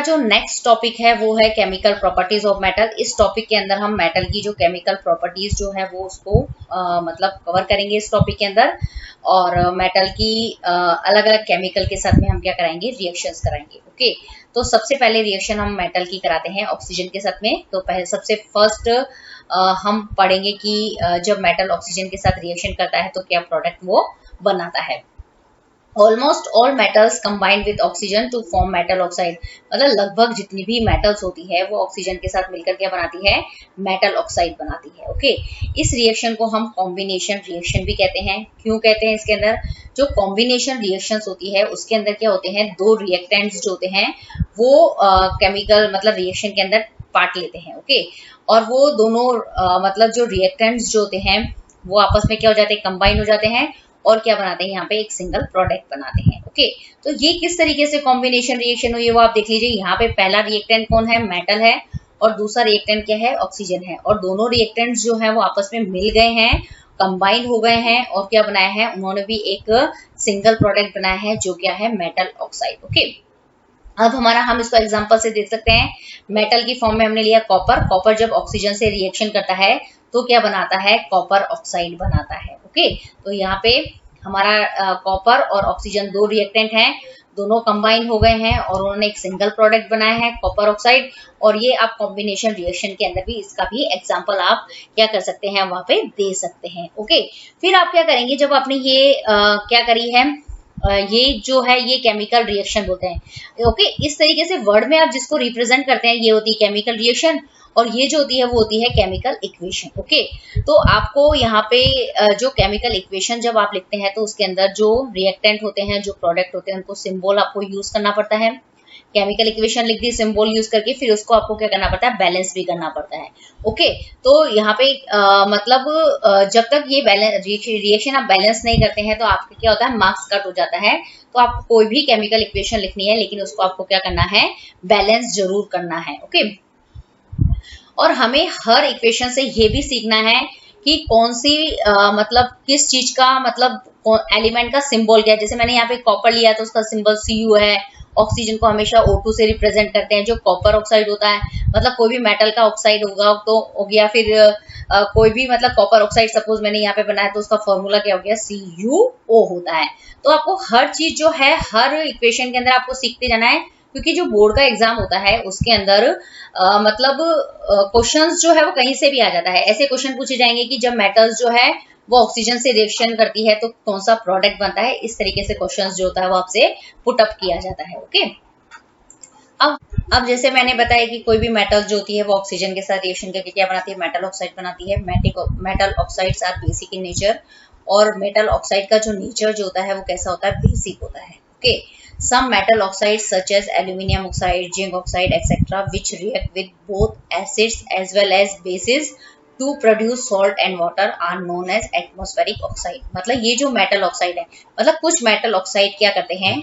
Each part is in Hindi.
जो नेक्स्ट टॉपिक है वो है केमिकल प्रॉपर्टीज ऑफ मेटल। इस टॉपिक के अंदर हम मेटल की जो केमिकल प्रॉपर्टीज जो है वो उसको मतलब कवर करेंगे इस टॉपिक के अंदर, और मेटल की अलग अलग केमिकल के साथ में हम क्या कराएंगे, रिएक्शंस कराएंगे। ओके, तो सबसे पहले रिएक्शन हम मेटल की कराते हैं ऑक्सीजन के साथ में। तो पहले सबसे फर्स्ट हम पढ़ेंगे कि जब मेटल ऑक्सीजन के साथ रिएक्शन करता है तो क्या प्रोडक्ट वो बनाता है। Almost all metals combined with oxygen to form metal oxide, मतलब लगभग जितनी भी मेटल्स होती है वो ऑक्सीजन के साथ मिलकर क्या बनाती है, मेटल ऑक्साइड बनाती है। ओके, इस रिएक्शन को हम कॉम्बिनेशन रिएक्शन भी कहते हैं। क्यों कहते हैं? इसके अंदर जो कॉम्बिनेशन रिएक्शंस होती है उसके अंदर क्या होते हैं, दो रिएक्टेंट्स जो होते हैं वो केमिकल मतलब रिएक्शन के अंदर पार्ट लेते हैं। ओके, और वो दोनों मतलब जो रिएक्टेंट्स जो होते हैं वो आपस में क्या हो जाते हैं, कंबाइन हो जाते हैं और क्या बनाते हैं, यहाँ पे एक सिंगल प्रोडक्ट बनाते हैं। ओके, तो ये किस तरीके से कॉम्बिनेशन रिएक्शन हुई है वो आप देख लीजिए। यहाँ पे पहला रिएक्टेंट कौन है, मेटल है, और दूसरा रिएक्टेंट क्या है, ऑक्सीजन है, और दोनों रिएक्टेंट्स जो है वो आपस में मिल गए हैं, कंबाइंड हो गए हैं, और क्या बनाया है उन्होंने भी एक सिंगल प्रोडक्ट बनाया है जो क्या है, मेटल ऑक्साइड। ओके, अब हम इसको एग्जांपल से देख सकते हैं। मेटल की फॉर्म में हमने लिया कॉपर। कॉपर जब ऑक्सीजन से रिएक्शन करता है तो क्या बनाता है, कॉपर ऑक्साइड बनाता है। ओके, तो यहाँ पे हमारा कॉपर और ऑक्सीजन दो रिएक्टेंट हैं, दोनों कंबाइन हो गए हैं और उन्होंने एक सिंगल प्रोडक्ट बनाया है, कॉपर ऑक्साइड। और ये आप कॉम्बिनेशन रिएक्शन के अंदर भी इसका भी एग्जांपल आप क्या कर सकते हैं, वहां पे दे सकते हैं। ओके, फिर आप क्या करेंगे, जब आपने ये क्या करी है, ये जो है ये केमिकल रिएक्शन बोलते हैं। ओके, इस तरीके से वर्ड में आप जिसको रिप्रेजेंट करते हैं ये होती है केमिकल रिएक्शन, और ये जो होती है वो होती है केमिकल इक्वेशन। ओके, तो आपको यहाँ पे जो केमिकल इक्वेशन जब आप लिखते हैं तो उसके अंदर जो रिएक्टेंट होते हैं, जो प्रोडक्ट होते हैं, उनको सिंबल आपको यूज करना पड़ता है। केमिकल इक्वेशन लिख दी सिंबल यूज करके, फिर उसको आपको क्या करना पड़ता है, बैलेंस भी करना पड़ता है। ओके, तो यहाँ पे मतलब जब तक ये रिएक्शन आप बैलेंस नहीं करते हैं तो आपका क्या होता है, मार्क्स कट हो जाता है। तो आपको कोई भी केमिकल इक्वेशन लिखनी है लेकिन उसको आपको क्या करना है, बैलेंस जरूर करना है। ओके, और हमें हर इक्वेशन से ये भी सीखना है कि कौन सी मतलब किस चीज का मतलब एलिमेंट का सिंबल क्या है। जैसे मैंने यहाँ पे कॉपर लिया तो उसका सिंबल Cu है। ऑक्सीजन को हमेशा O2 से रिप्रेजेंट करते हैं। जो कॉपर ऑक्साइड होता है, मतलब कोई भी मेटल का ऑक्साइड होगा तो हो गया, फिर कोई भी मतलब कॉपर ऑक्साइड सपोज मैंने यहाँ पे बनाया तो उसका फॉर्मूला क्या हो गया, CuO होता है। तो आपको हर चीज जो है हर इक्वेशन के अंदर आपको सीखते जाना है, क्योंकि जो बोर्ड का एग्जाम होता है उसके अंदर मतलब क्वेश्चंस जो है वो कहीं से भी आ जाता है। ऐसे क्वेश्चन पूछे जाएंगे कि जब मेटल्स जो है वो ऑक्सीजन से रिएक्शन करती है तो कौन सा प्रोडक्ट बनता है। इस तरीके से क्वेश्चंस जो होता है वो आपसे पुट अप किया जाता है। ओके, अब जैसे मैंने बताया कि कोई भी मेटल जो होती है वो ऑक्सीजन के साथ रिएक्शन करके क्या बनाती है, मेटल ऑक्साइड बनाती है। Metal oxides are basic in nature, और मेटल ऑक्साइड का जो नेचर जो होता है वो कैसा होता है, बेसिक होता है। Okay, some metal oxides such as aluminium oxide, zinc oxide, etc., which react with both acids as well as bases to produce salt and water are known as atmospheric oxide। मतलब ये जो मेटल ऑक्साइड है, मतलब कुछ मेटल ऑक्साइड क्या करते हैं,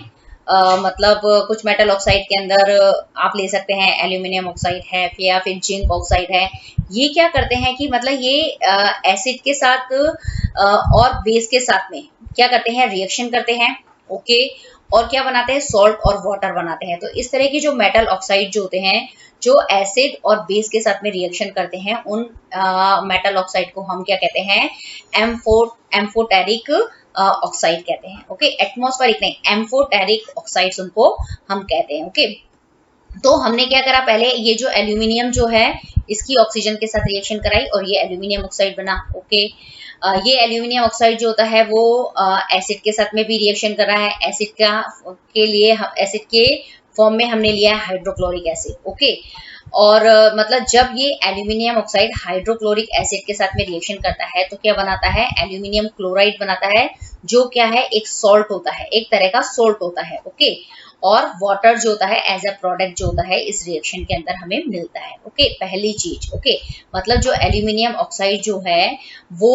मतलब कुछ मेटल ऑक्साइड के अंदर आप ले सकते हैं एल्यूमिनियम ऑक्साइड है या फिर जिंक ऑक्साइड है। ये क्या करते हैं कि मतलब ये एसिड के साथ और बेस के साथ में क्या करते हैं, रिएक्शन करते हैं। ओके, और क्या बनाते हैं, सॉल्ट और वाटर बनाते हैं। तो इस तरह के जो मेटल ऑक्साइड जो होते हैं जो एसिड और बेस के साथ में रिएक्शन करते हैं, उन मेटल ऑक्साइड को हम क्या कहते हैं, एम्फोटेरिक ऑक्साइड कहते हैं। ओके, एटमॉस्फेरिक नहीं, एम्फोटेरिक ऑक्साइड्स उनको हम कहते हैं। ओके, तो हमने क्या करा, पहले ये जो एल्यूमिनियम जो है इसकी ऑक्सीजन के साथ रिएक्शन कराई और ये एल्यूमिनियम ऑक्साइड बना। ओके, ये एल्यूमिनियम ऑक्साइड जो होता है वो एसिड के साथ में भी रिएक्शन कर रहा है। एसिड के लिए एसिड के फॉर्म में हमने लिया है हाइड्रोक्लोरिक एसिड। ओके, और मतलब जब ये एल्यूमिनियम ऑक्साइड हाइड्रोक्लोरिक एसिड के साथ में रिएक्शन करता है तो क्या बनाता है, एल्यूमिनियम क्लोराइड बनाता है, जो क्या है, एक सॉल्ट होता है, एक तरह का सॉल्ट होता है। ओके, और वाटर जो होता है एज अ प्रोडक्ट जो होता है इस रिएक्शन के अंदर हमें मिलता है। ओके, पहली चीज। ओके, मतलब जो एल्यूमिनियम ऑक्साइड जो है वो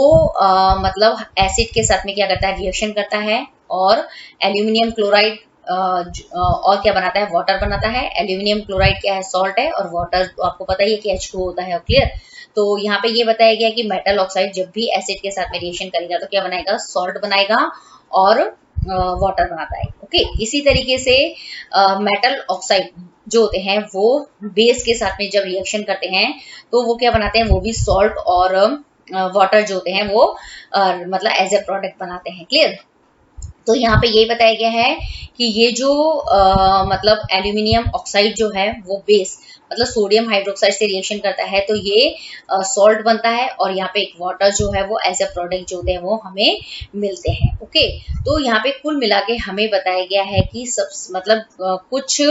मतलब एसिड के साथ में क्या करता है, रिएक्शन करता है, और एल्यूमिनियम क्लोराइड और क्या बनाता है, वाटर बनाता है। एल्यूमिनियम क्लोराइड क्या है, सॉल्ट है, और वाटर तो आपको पता ही है कि H2O होता है। क्लियर। तो यहाँ पे ये बताया गया कि मेटल ऑक्साइड जब भी एसिड के साथ में रिएक्शन करेगा तो क्या बनाएगा, सॉल्ट बनाएगा, और वाटर बनाता है। ओके, इसी तरीके से मेटल ऑक्साइड जो होते हैं वो बेस के साथ में जब रिएक्शन करते हैं तो वो क्या बनाते हैं, वो भी सॉल्ट और वाटर जो होते हैं वो मतलब एज ए प्रोडक्ट बनाते हैं। क्लियर? तो यहाँ पे यही बताया गया है कि ये जो मतलब एल्यूमिनियम ऑक्साइड जो है वो बेस मतलब सोडियम हाइड्रोक्साइड से रिएक्शन करता है तो ये सॉल्ट बनता है, और यहाँ पे एक वाटर जो है वो एज ए प्रोडक्ट जो होते हैं वो हमें मिलते हैं। ओके, तो यहाँ पे कुल मिला के हमें बताया गया है कि सब मतलब कुछ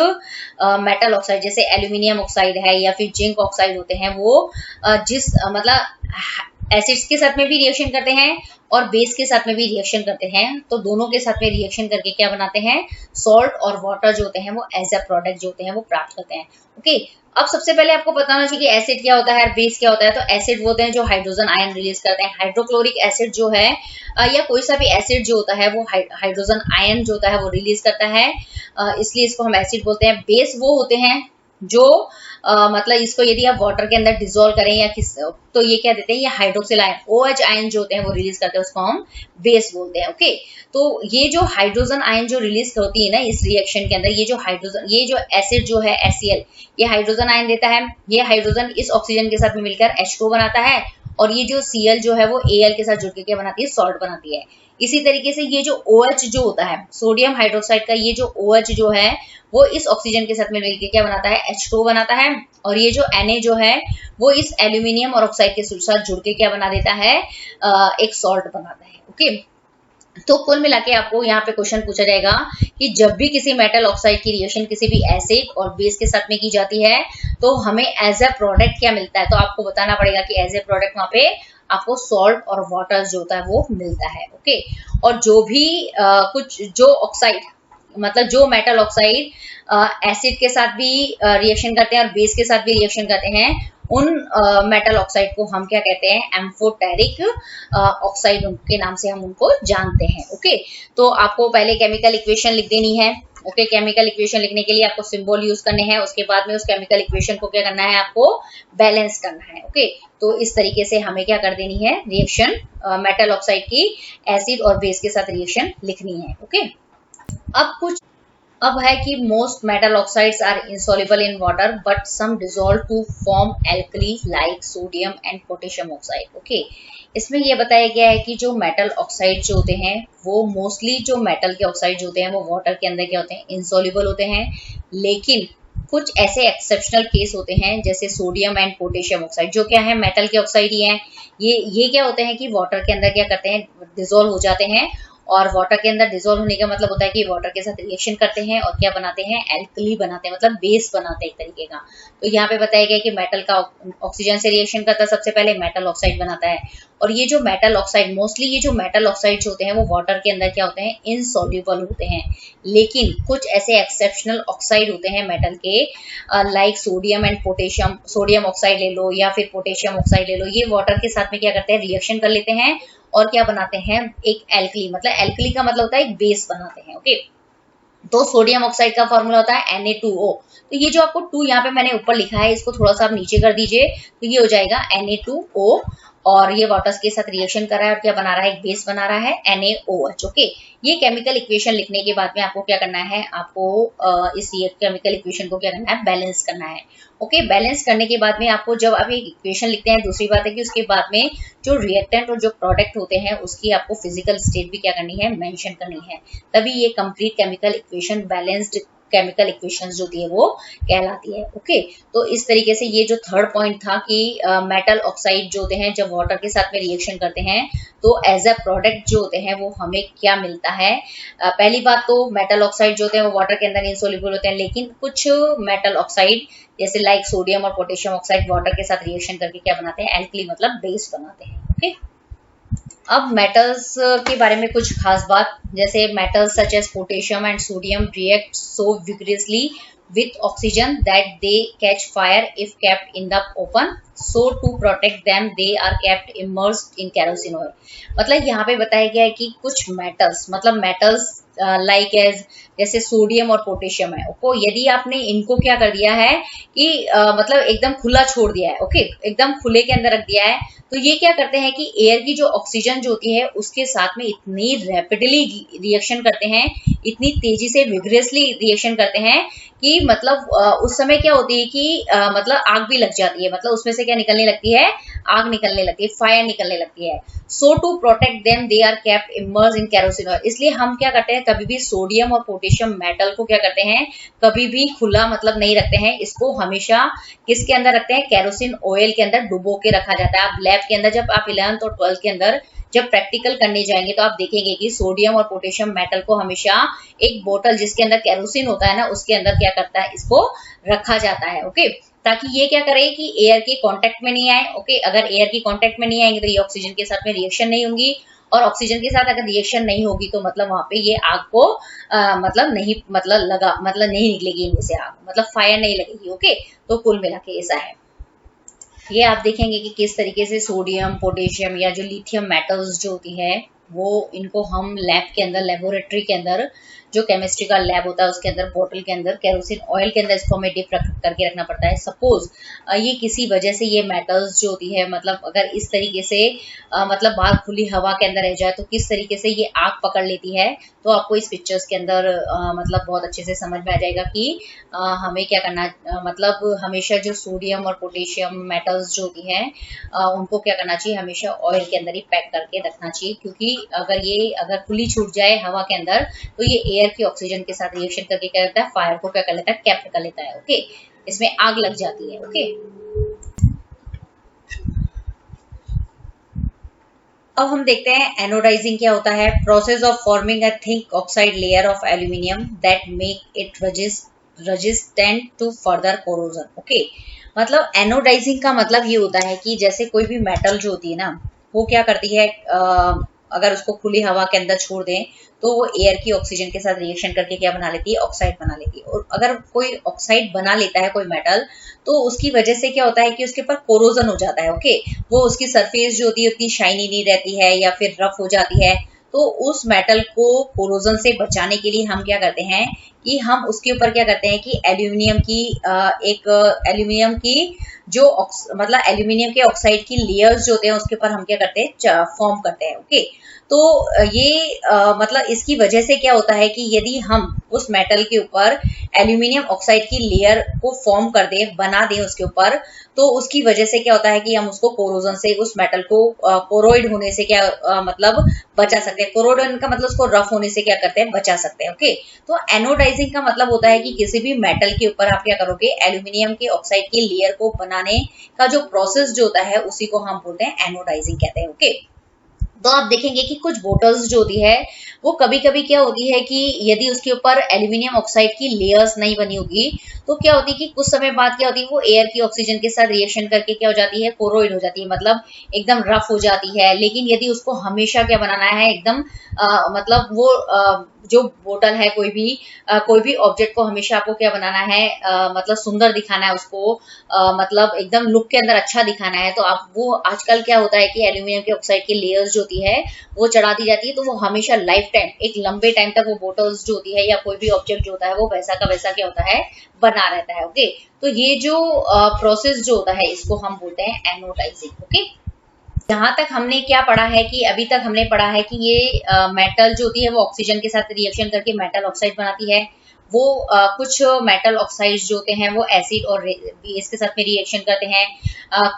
मेटल ऑक्साइड जैसे एल्यूमिनियम ऑक्साइड है या फिर जिंक ऑक्साइड होते हैं वो जिस मतलब एसिड्स के साथ में भी रिएक्शन करते हैं और बेस के साथ में भी रिएक्शन करते हैं, तो दोनों के साथ में रिएक्शन करके क्या बनाते हैं, सॉल्ट और वाटर जो होते हैं वो एज अ प्रोडक्ट जो होते हैं वो प्राप्त करते हैं। ओके, अब सबसे पहले आपको बताना चाहिए कि एसिड क्या होता है और बेस क्या होता है। तो एसिड वो होते हैं जो हाइड्रोजन आयन रिलीज करते हैं। हाइड्रोक्लोरिक एसिड जो है या कोई सा भी एसिड जो होता है वो हाइड्रोजन आयन जो होता है वो रिलीज करता है, इसलिए इसको हम एसिड बोलते हैं। बेस वो होते हैं जो मतलब इसको यदि आप वाटर के अंदर डिसॉल्व करें या किस तो ये क्या देते हैं, ये हाइड्रोक्सिल आयन OH आयन जो होते हैं वो रिलीज करते हैं, उसको हम बेस बोलते हैं। ओके, तो ये जो हाइड्रोजन आयन जो रिलीज होती है ना इस रिएक्शन के अंदर, ये जो एसिड जो है HCl ये हाइड्रोजन आयन देता है। ये हाइड्रोजन इस ऑक्सीजन के साथ में मिलकर H2 बनाता है, और ये जो Cl जो है वो Al के साथ जुड़ के क्या बनाती है, सॉल्ट बनाती है। इसी तरीके से ये जो OH जो होता है सोडियम हाइड्रोक्साइड का, ये जो OH जो है वो इस ऑक्सीजन के साथ मिलकर क्या बनाता है, H2 बनाता है, और ये जो Na जो है वो इस एल्यूमिनियम और ऑक्साइड के साथ जुड़ के क्या बना देता है, एक सॉल्ट बनाता है। ओके, तो कुल मिला के आपको यहाँ पे क्वेश्चन पूछा जाएगा कि जब भी किसी मेटल ऑक्साइड की रिएक्शन किसी भी एसिड और बेस के साथ में की जाती है तो हमें एज ए प्रोडक्ट क्या मिलता है, तो आपको बताना पड़ेगा कि एज ए प्रोडक्ट वहां पे आपको सॉल्ट और वाटर जो होता है वो मिलता है। ओके, और जो भी कुछ जो ऑक्साइड मतलब जो मेटल ऑक्साइड एसिड के साथ भी रिएक्शन करते हैं और बेस के साथ भी रिएक्शन करते हैं, उन मेटल ऑक्साइड को हम क्या कहते हैं, एम्फोटेरिक ऑक्साइड के नाम से हम उनको जानते हैं। ओके, तो आपको पहले केमिकल इक्वेशन लिख देनी है। ओके, केमिकल इक्वेशन लिखने के लिए आपको सिंबल यूज करने हैं, उसके बाद में उस केमिकल इक्वेशन को क्या करना है, आपको बैलेंस करना है। ओके, तो इस तरीके से हमें क्या कर देनी है, रिएक्शन मेटल ऑक्साइड की एसिड और बेस के साथ रिएक्शन लिखनी है। ओके, अब है कि most metal oxides are insoluble in water but some dissolve to form alkali like sodium and potassium oxide। Okay, इसमें यह बताया गया है कि जो मेटल ऑक्साइड जो होते हैं वो मोस्टली जो मेटल के ऑक्साइड जो होते हैं वो वाटर के अंदर क्या होते हैं, insoluble होते हैं, लेकिन कुछ ऐसे एक्सेप्शनल केस होते हैं जैसे सोडियम एंड पोटेशियम ऑक्साइड जो क्या है, मेटल के ऑक्साइड ही हैं। ये क्या होते हैं कि वाटर के अंदर क्या करते हैं, डिसॉल्व हो जाते हैं, और वाटर के अंदर डिसॉल्व होने का मतलब होता है कि वाटर के साथ रिएक्शन करते हैं और क्या बनाते हैं, एल्कली बनाते हैं, मतलब बेस बनाते हैं एक तरीके का। तो यहाँ पे बताया गया कि मेटल का ऑक्सीजन से रिएक्शन करता है, सबसे पहले मेटल ऑक्साइड बनाता है, और ये जो मेटल ऑक्साइड मोस्टली ये जो मेटल ऑक्साइड होते हैं वो वाटर के अंदर क्या होते हैं, इनसॉल्युबल होते हैं, लेकिन कुछ ऐसे एक्सेप्शनल ऑक्साइड होते हैं मेटल के like sodium and potassium, sodium oxide ले लो या फिर पोटेशियम ऑक्साइड ले लो, ये वाटर के साथ में क्या करते हैं, रिएक्शन कर लेते हैं और क्या बनाते हैं, एक एल्कली, मतलब एल्कली का मतलब होता है एक बेस बनाते हैं। ओके, तो सोडियम ऑक्साइड का फॉर्मूला होता है Na2O। तो ये जो आपको 2 यहाँ पे मैंने ऊपर लिखा है इसको थोड़ा सा आप नीचे कर दीजिए, तो ये हो जाएगा Na2O, और ये वाटर के साथ रिएक्शन कर रहा है और क्या बना रहा है, एक बेस बना रहा है NaOH। ओके, ये केमिकल इक्वेशन लिखने के बाद में आपको क्या करना है, आपको इस केमिकल इक्वेशन को क्या करना है, बैलेंस करना है। ओके, बैलेंस करने के बाद में आपको जब आप एक इक्वेशन लिखते हैं, दूसरी बात है कि उसके बाद में जो रिएक्टेंट और जो प्रोडक्ट होते हैं उसकी आपको फिजिकल स्टेट भी क्या करनी है, मेंशन करनी है, तभी ये complete chemical equation balanced chemical equations जो होती है वो कहलाती है। ओके, तो इस तरीके से ये जो थर्ड पॉइंट था कि मेटल ऑक्साइड जो होते हैं जब वाटर के साथ में रिएक्शन करते हैं तो एज अ प्रोडक्ट जो होते हैं वो हमें क्या मिलता है। पहली बात तो मेटल ऑक्साइड जो होते हैं वो वाटर के अंदर इनसॉल्युबल होते हैं, लेकिन कुछ मेटल ऑक्साइड जैसे लाइक सोडियम और पोटेशियम ऑक्साइड वाटर के साथ रिएक्शन करके क्या बनाते हैं, एल्कली मतलब बेस बनाते हैं। ओके, अब मेटल्स के बारे में कुछ खास बात, जैसे metals such as potassium and sodium react so vigorously with oxygen that they catch fire if kept in the open, so to protect them they are kept immersed in kerosene oil। मतलब यहाँ पे बताया गया है कि कुछ मेटल्स मतलब मेटल्स लाइक एज जैसे सोडियम और पोटेशियम है, ओको यदि आपने इनको क्या कर दिया है कि मतलब एकदम खुला छोड़ दिया है, ओके एकदम खुले के अंदर रख दिया है, तो ये क्या करते हैं कि एयर की जो ऑक्सीजन जो होती है उसके साथ में इतनी रैपिडली रिएक्शन करते हैं, इतनी तेजी से विग्रेसली रिएक्शन करते हैं कि मतलब उस समय क्या होती है कि मतलब आग भी लग जाती है, मतलब उसमें से क्या निकलने लगती है, आग निकलने लगती है, फायर निकलने लगती है। So to protect them they are kept immerse in kerosene oil. इसलिए हम क्या करते हैं, कभी भी सोडियम और पोटेशियम मेटल को क्या करते हैं, कभी भी खुला मतलब नहीं रखते हैं, इसको हमेशा किसके अंदर रखते हैं, केरोसिन ऑयल के अंदर डुबो के रखा जाता है। आप लैब के अंदर जब आप 11th और 12th के अंदर जब प्रैक्टिकल करने जाएंगे तो आप देखेंगे कि सोडियम और पोटेशियम मेटल को हमेशा एक बोतल जिसके अंदर केरोसिन होता है ना, उसके अंदर क्या करता है, इसको रखा जाता है। ओके, ताकि ये क्या करे कि एयर के कांटेक्ट में नहीं आए। ओके, अगर एयर की कांटेक्ट में नहीं आएंगे तो ये ऑक्सीजन के साथ में रिएक्शन नहीं होंगी, और ऑक्सीजन के साथ अगर रिएक्शन नहीं होगी तो मतलब वहां पे ये आग को मतलब नहीं मतलब नहीं निकलेगी इनमें से आग, मतलब फायर नहीं लगेगी। ओके, तो कुल मिला के ऐसा है। ये आप देखेंगे कि किस तरीके से सोडियम, पोटेशियम या जो लिथियम मेटल्स जो होती है वो इनको हम लैब के अंदर, लेबोरेटरी के अंदर, जो केमिस्ट्री का लैब होता है उसके अंदर, बोतल के अंदर केरोसिन ऑयल के अंदर इसको हमें डिप करके रखना पड़ता है। सपोज ये किसी वजह से ये मेटल्स जो होती है, मतलब अगर इस तरीके से मतलब बाहर खुली हवा के अंदर रह जाए तो किस तरीके से ये आग पकड़ लेती है, तो आपको इस पिक्चर्स के अंदर मतलब बहुत अच्छे से समझ में आ जाएगा कि हमें क्या करना, मतलब हमेशा जो सोडियम और पोटेशियम मेटल्स जो होती हैं उनको क्या करना चाहिए, हमेशा ऑयल के अंदर ही पैक करके रखना चाहिए, क्योंकि अगर खुली छूट जाए हवा के अंदर तो ये एयर की ऑक्सीजन के साथ रिएक्शन करके क्या करता है, फायर को क्या कर लेता है, कैप्ट कर लेता है। ओके, इसमें आग लग जाती है। ओके, अब हम देखते हैं एनोडाइजिंग क्या होता है। Process of forming a thick oxide layer of aluminium that make it resistant to further corrosion. Okay, मतलब एनोडाइजिंग का मतलब ये होता है कि जैसे कोई भी मेटल जो होती है ना, वो क्या करती है, अगर उसको खुली हवा के अंदर छोड़ दें तो वो एयर की ऑक्सीजन के साथ रिएक्शन करके क्या बना लेती है, ऑक्साइड बना लेती है। और अगर कोई ऑक्साइड बना लेता है कोई मेटल, तो उसकी वजह से क्या होता है कि उसके ऊपर कोरोजन हो जाता है। ओके, वो उसकी सरफेस जो होती है उतनी शाइनी नहीं रहती है या फिर रफ हो जाती है। तो उस मेटल को कोरोजन से बचाने के लिए हम क्या करते हैं कि हम उसके ऊपर क्या करते हैं कि एल्यूमिनियम की जो मतलब एल्यूमिनियम के ऑक्साइड की लेयर्स जो होते हैं उसके ऊपर हम क्या करते हैं, फॉर्म करते हैं। ओके, तो ये मतलब इसकी वजह से क्या होता है कि यदि हम उस मेटल के ऊपर एल्यूमिनियम ऑक्साइड की लेयर को फॉर्म कर दें, बना दें उसके ऊपर, तो उसकी वजह से क्या होता है कि हम उसको कोरोजन से, उस मेटल को कोरोइड होने से क्या मतलब बचा सकते हैं। कोरोइड का मतलब उसको रफ होने से क्या करते हैं, बचा सकते हैं। ओके, तो एनोडाइजिंग का मतलब होता है कि किसी भी मेटल के ऊपर आप क्या करोगे, एल्यूमिनियम के ऑक्साइड की लेयर को बनाने का जो प्रोसेस जो होता है उसी को हम बोलते हैं एनोडाइजिंग कहते हैं। ओके, तो आप देखेंगे कि कुछ बोटल्स जो होती है वो कभी कभी क्या होती है कि यदि उसके ऊपर एल्यूमिनियम ऑक्साइड की लेयर्स नहीं बनी होगी तो क्या होती है कि कुछ समय बाद क्या होती है, वो एयर की ऑक्सीजन के साथ रिएक्शन करके क्या हो जाती है, कोरोइड हो जाती है, मतलब एकदम रफ हो जाती है। लेकिन यदि उसको हमेशा क्या बनाना है, एकदम मतलब वो जो बोतल है, कोई भी ऑब्जेक्ट को हमेशा आपको क्या बनाना है, मतलब सुंदर दिखाना है उसको, मतलब एकदम लुक के अंदर अच्छा दिखाना है, तो आप वो आजकल क्या होता है कि एल्यूमिनियम के ऑक्साइड की लेयर्स जो होती है वो चढ़ा दी जाती है, तो वो हमेशा लाइफ टाइम, एक लंबे टाइम तक वो बोटल्स जो होती है या कोई भी ऑब्जेक्ट जो होता है वो वैसा का वैसा क्या होता है, बना रहता है। ओके, तो ये जो प्रोसेस जो होता है इसको हम बोलते हैं एनोडाइजिंग। ओके, जहां तक हमने क्या पढ़ा है कि अभी तक हमने पढ़ा है कि ये मेटल जो होती है वो ऑक्सीजन के साथ रिएक्शन करके मेटल ऑक्साइड बनाती है। वो कुछ मेटल ऑक्साइड्स जो होते हैं वो एसिड और बेस के साथ में रिएक्शन करते हैं।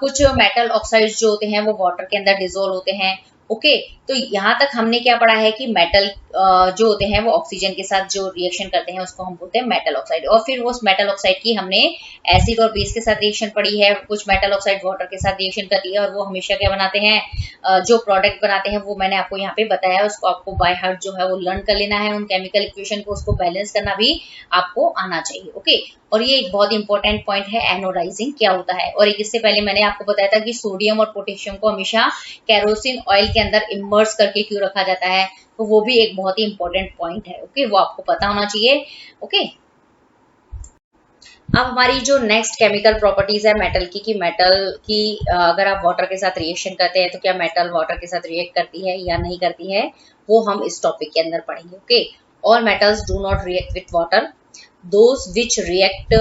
कुछ मेटल ऑक्साइड्स जो होते हैं वो वाटर के अंदर डिसोल्व होते हैं। ओके, तो यहाँ तक हमने क्या पढ़ा है कि मेटल जो होते हैं वो ऑक्सीजन के साथ जो रिएक्शन करते हैं उसको हम बोलते हैं मेटल ऑक्साइड। और फिर उस मेटल ऑक्साइड की हमने एसिड और बेस के साथ रिएक्शन पढ़ी है। कुछ मेटल ऑक्साइड वाटर के साथ रिएक्शन करती है और वो हमेशा क्या बनाते हैं, जो प्रोडक्ट बनाते हैं वो मैंने आपको यहाँ पे बताया, उसको आपको बाय हार्ट जो है वो लर्न कर लेना है। उन केमिकल इक्वेशन को, उसको बैलेंस करना भी आपको आना चाहिए। ओके, और ये एक बहुत इंपॉर्टेंट पॉइंट है, एनोडाइजिंग क्या होता है। और एक इससे पहले मैंने आपको बताया था कि सोडियम और पोटेशियम को हमेशा केरोसिन ऑयल के अंदर इमर्स करके क्यों रखा जाता है, तो वो भी एक बहुत ही इंपॉर्टेंट पॉइंट है। ओके, वो आपको पता होना चाहिए। ओके, अब हमारी जो नेक्स्ट केमिकल प्रॉपर्टीज है मेटल की, कि मेटल की अगर आप वाटर के साथ रिएक्शन करते हैं तो क्या मेटल वाटर के साथ रिएक्ट करती है या नहीं करती है, वो हम इस टॉपिक के अंदर पढ़ेंगे। Okay, all metals do not react with water, those which react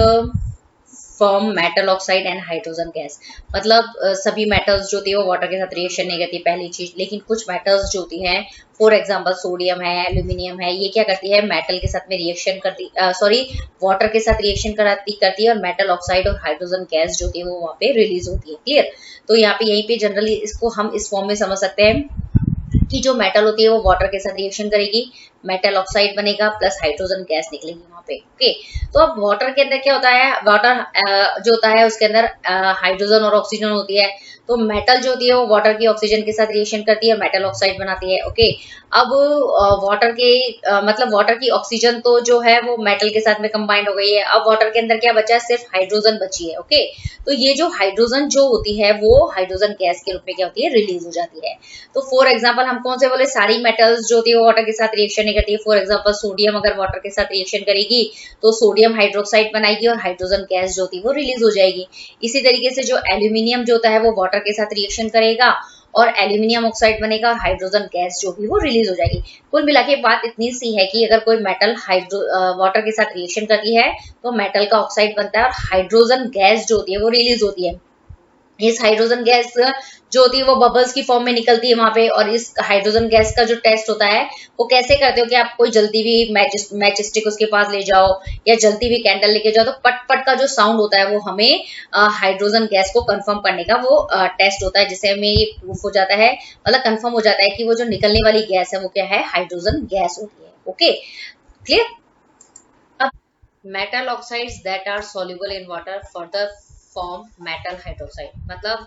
form metal oxide and hydrogen gas. मतलब सभी मेटल्स जो होती है वो वाटर के साथ रिएक्शन नहीं करती, पहली चीज। लेकिन कुछ मेटल्स जो होती हैं, फॉर एग्जांपल सोडियम है, एल्यूमिनियम है, ये क्या करती है, मेटल के साथ में रिएक्शन करती, सॉरी, वाटर के साथ रिएक्शन करती है और मेटल ऑक्साइड और हाइड्रोजन गैस जो होती है वो वहाँ पे रिलीज होती है। क्लियर? तो यहाँ पे यहीं पे जनरली इसको हम इस फॉर्म में समझ सकते हैं कि जो मेटल होती है वो वाटर के साथ रिएक्शन करेगी, मेटल ऑक्साइड बनेगा प्लस हाइड्रोजन गैस निकलेगी वहां पे। ओके, तो अब वाटर के अंदर क्या होता है, वाटर जो होता है उसके अंदर हाइड्रोजन और ऑक्सीजन होती है। तो मेटल जो होती है वो वाटर की ऑक्सीजन के साथ रिएक्शन करती है और मेटल ऑक्साइड बनाती है। ओके, अब वाटर के मतलब वाटर की ऑक्सीजन तो जो है वो मेटल के साथ में कंबाइंड हो गई है। अब वाटर के अंदर क्या बचा है, सिर्फ हाइड्रोजन बची है। ओके, तो ये जो हाइड्रोजन जो होती है वो हाइड्रोजन गैस के रूप में क्या होती है, रिलीज हो जाती है। तो फॉर एग्जांपल हम कौन से बोले, सारी मेटल्स जो होती है वो वाटर के साथ रिएक्शन नहीं करती है। फॉर एग्जांपल सोडियम अगर वाटर के साथ रिएक्शन करेगी तो सोडियम हाइड्रोक्साइड बनाएगी और हाइड्रोजन गैस जो होती है वो रिलीज हो जाएगी। इसी तरीके से जो एल्यूमिनियम जो होता है वो वाटर के साथ रिएक्शन करेगा और एल्यूमिनियम ऑक्साइड बनेगा और हाइड्रोजन गैस जो भी वो रिलीज हो जाएगी। कुल मिला के बात इतनी सी है कि अगर कोई मेटल वाटर के साथ रिएक्शन करती है तो मेटल का ऑक्साइड बनता है और हाइड्रोजन गैस जो होती है वो रिलीज होती है। इस हाइड्रोजन गैस जो होती है वो बबल्स की फॉर्म में निकलती है वहां पे। और इस हाइड्रोजन गैस का जो टेस्ट होता है वो कैसे करते हो कि आप कोई जलती हुई मैच स्टिक उसके पास ले जाओ या जलती हुई कैंडल लेके जाओ, तो पट पट का जो साउंड होता है वो हमें हाइड्रोजन गैस को कंफर्म करने का वो टेस्ट होता है, जिससे हमें ये प्रूफ हो जाता है, मतलब कंफर्म हो जाता है कि वो जो निकलने वाली गैस है वो क्या है, हाइड्रोजन गैस होती है। Okay, clear? अब metal oxides that are soluble in water further form metal hydroxide। मतलब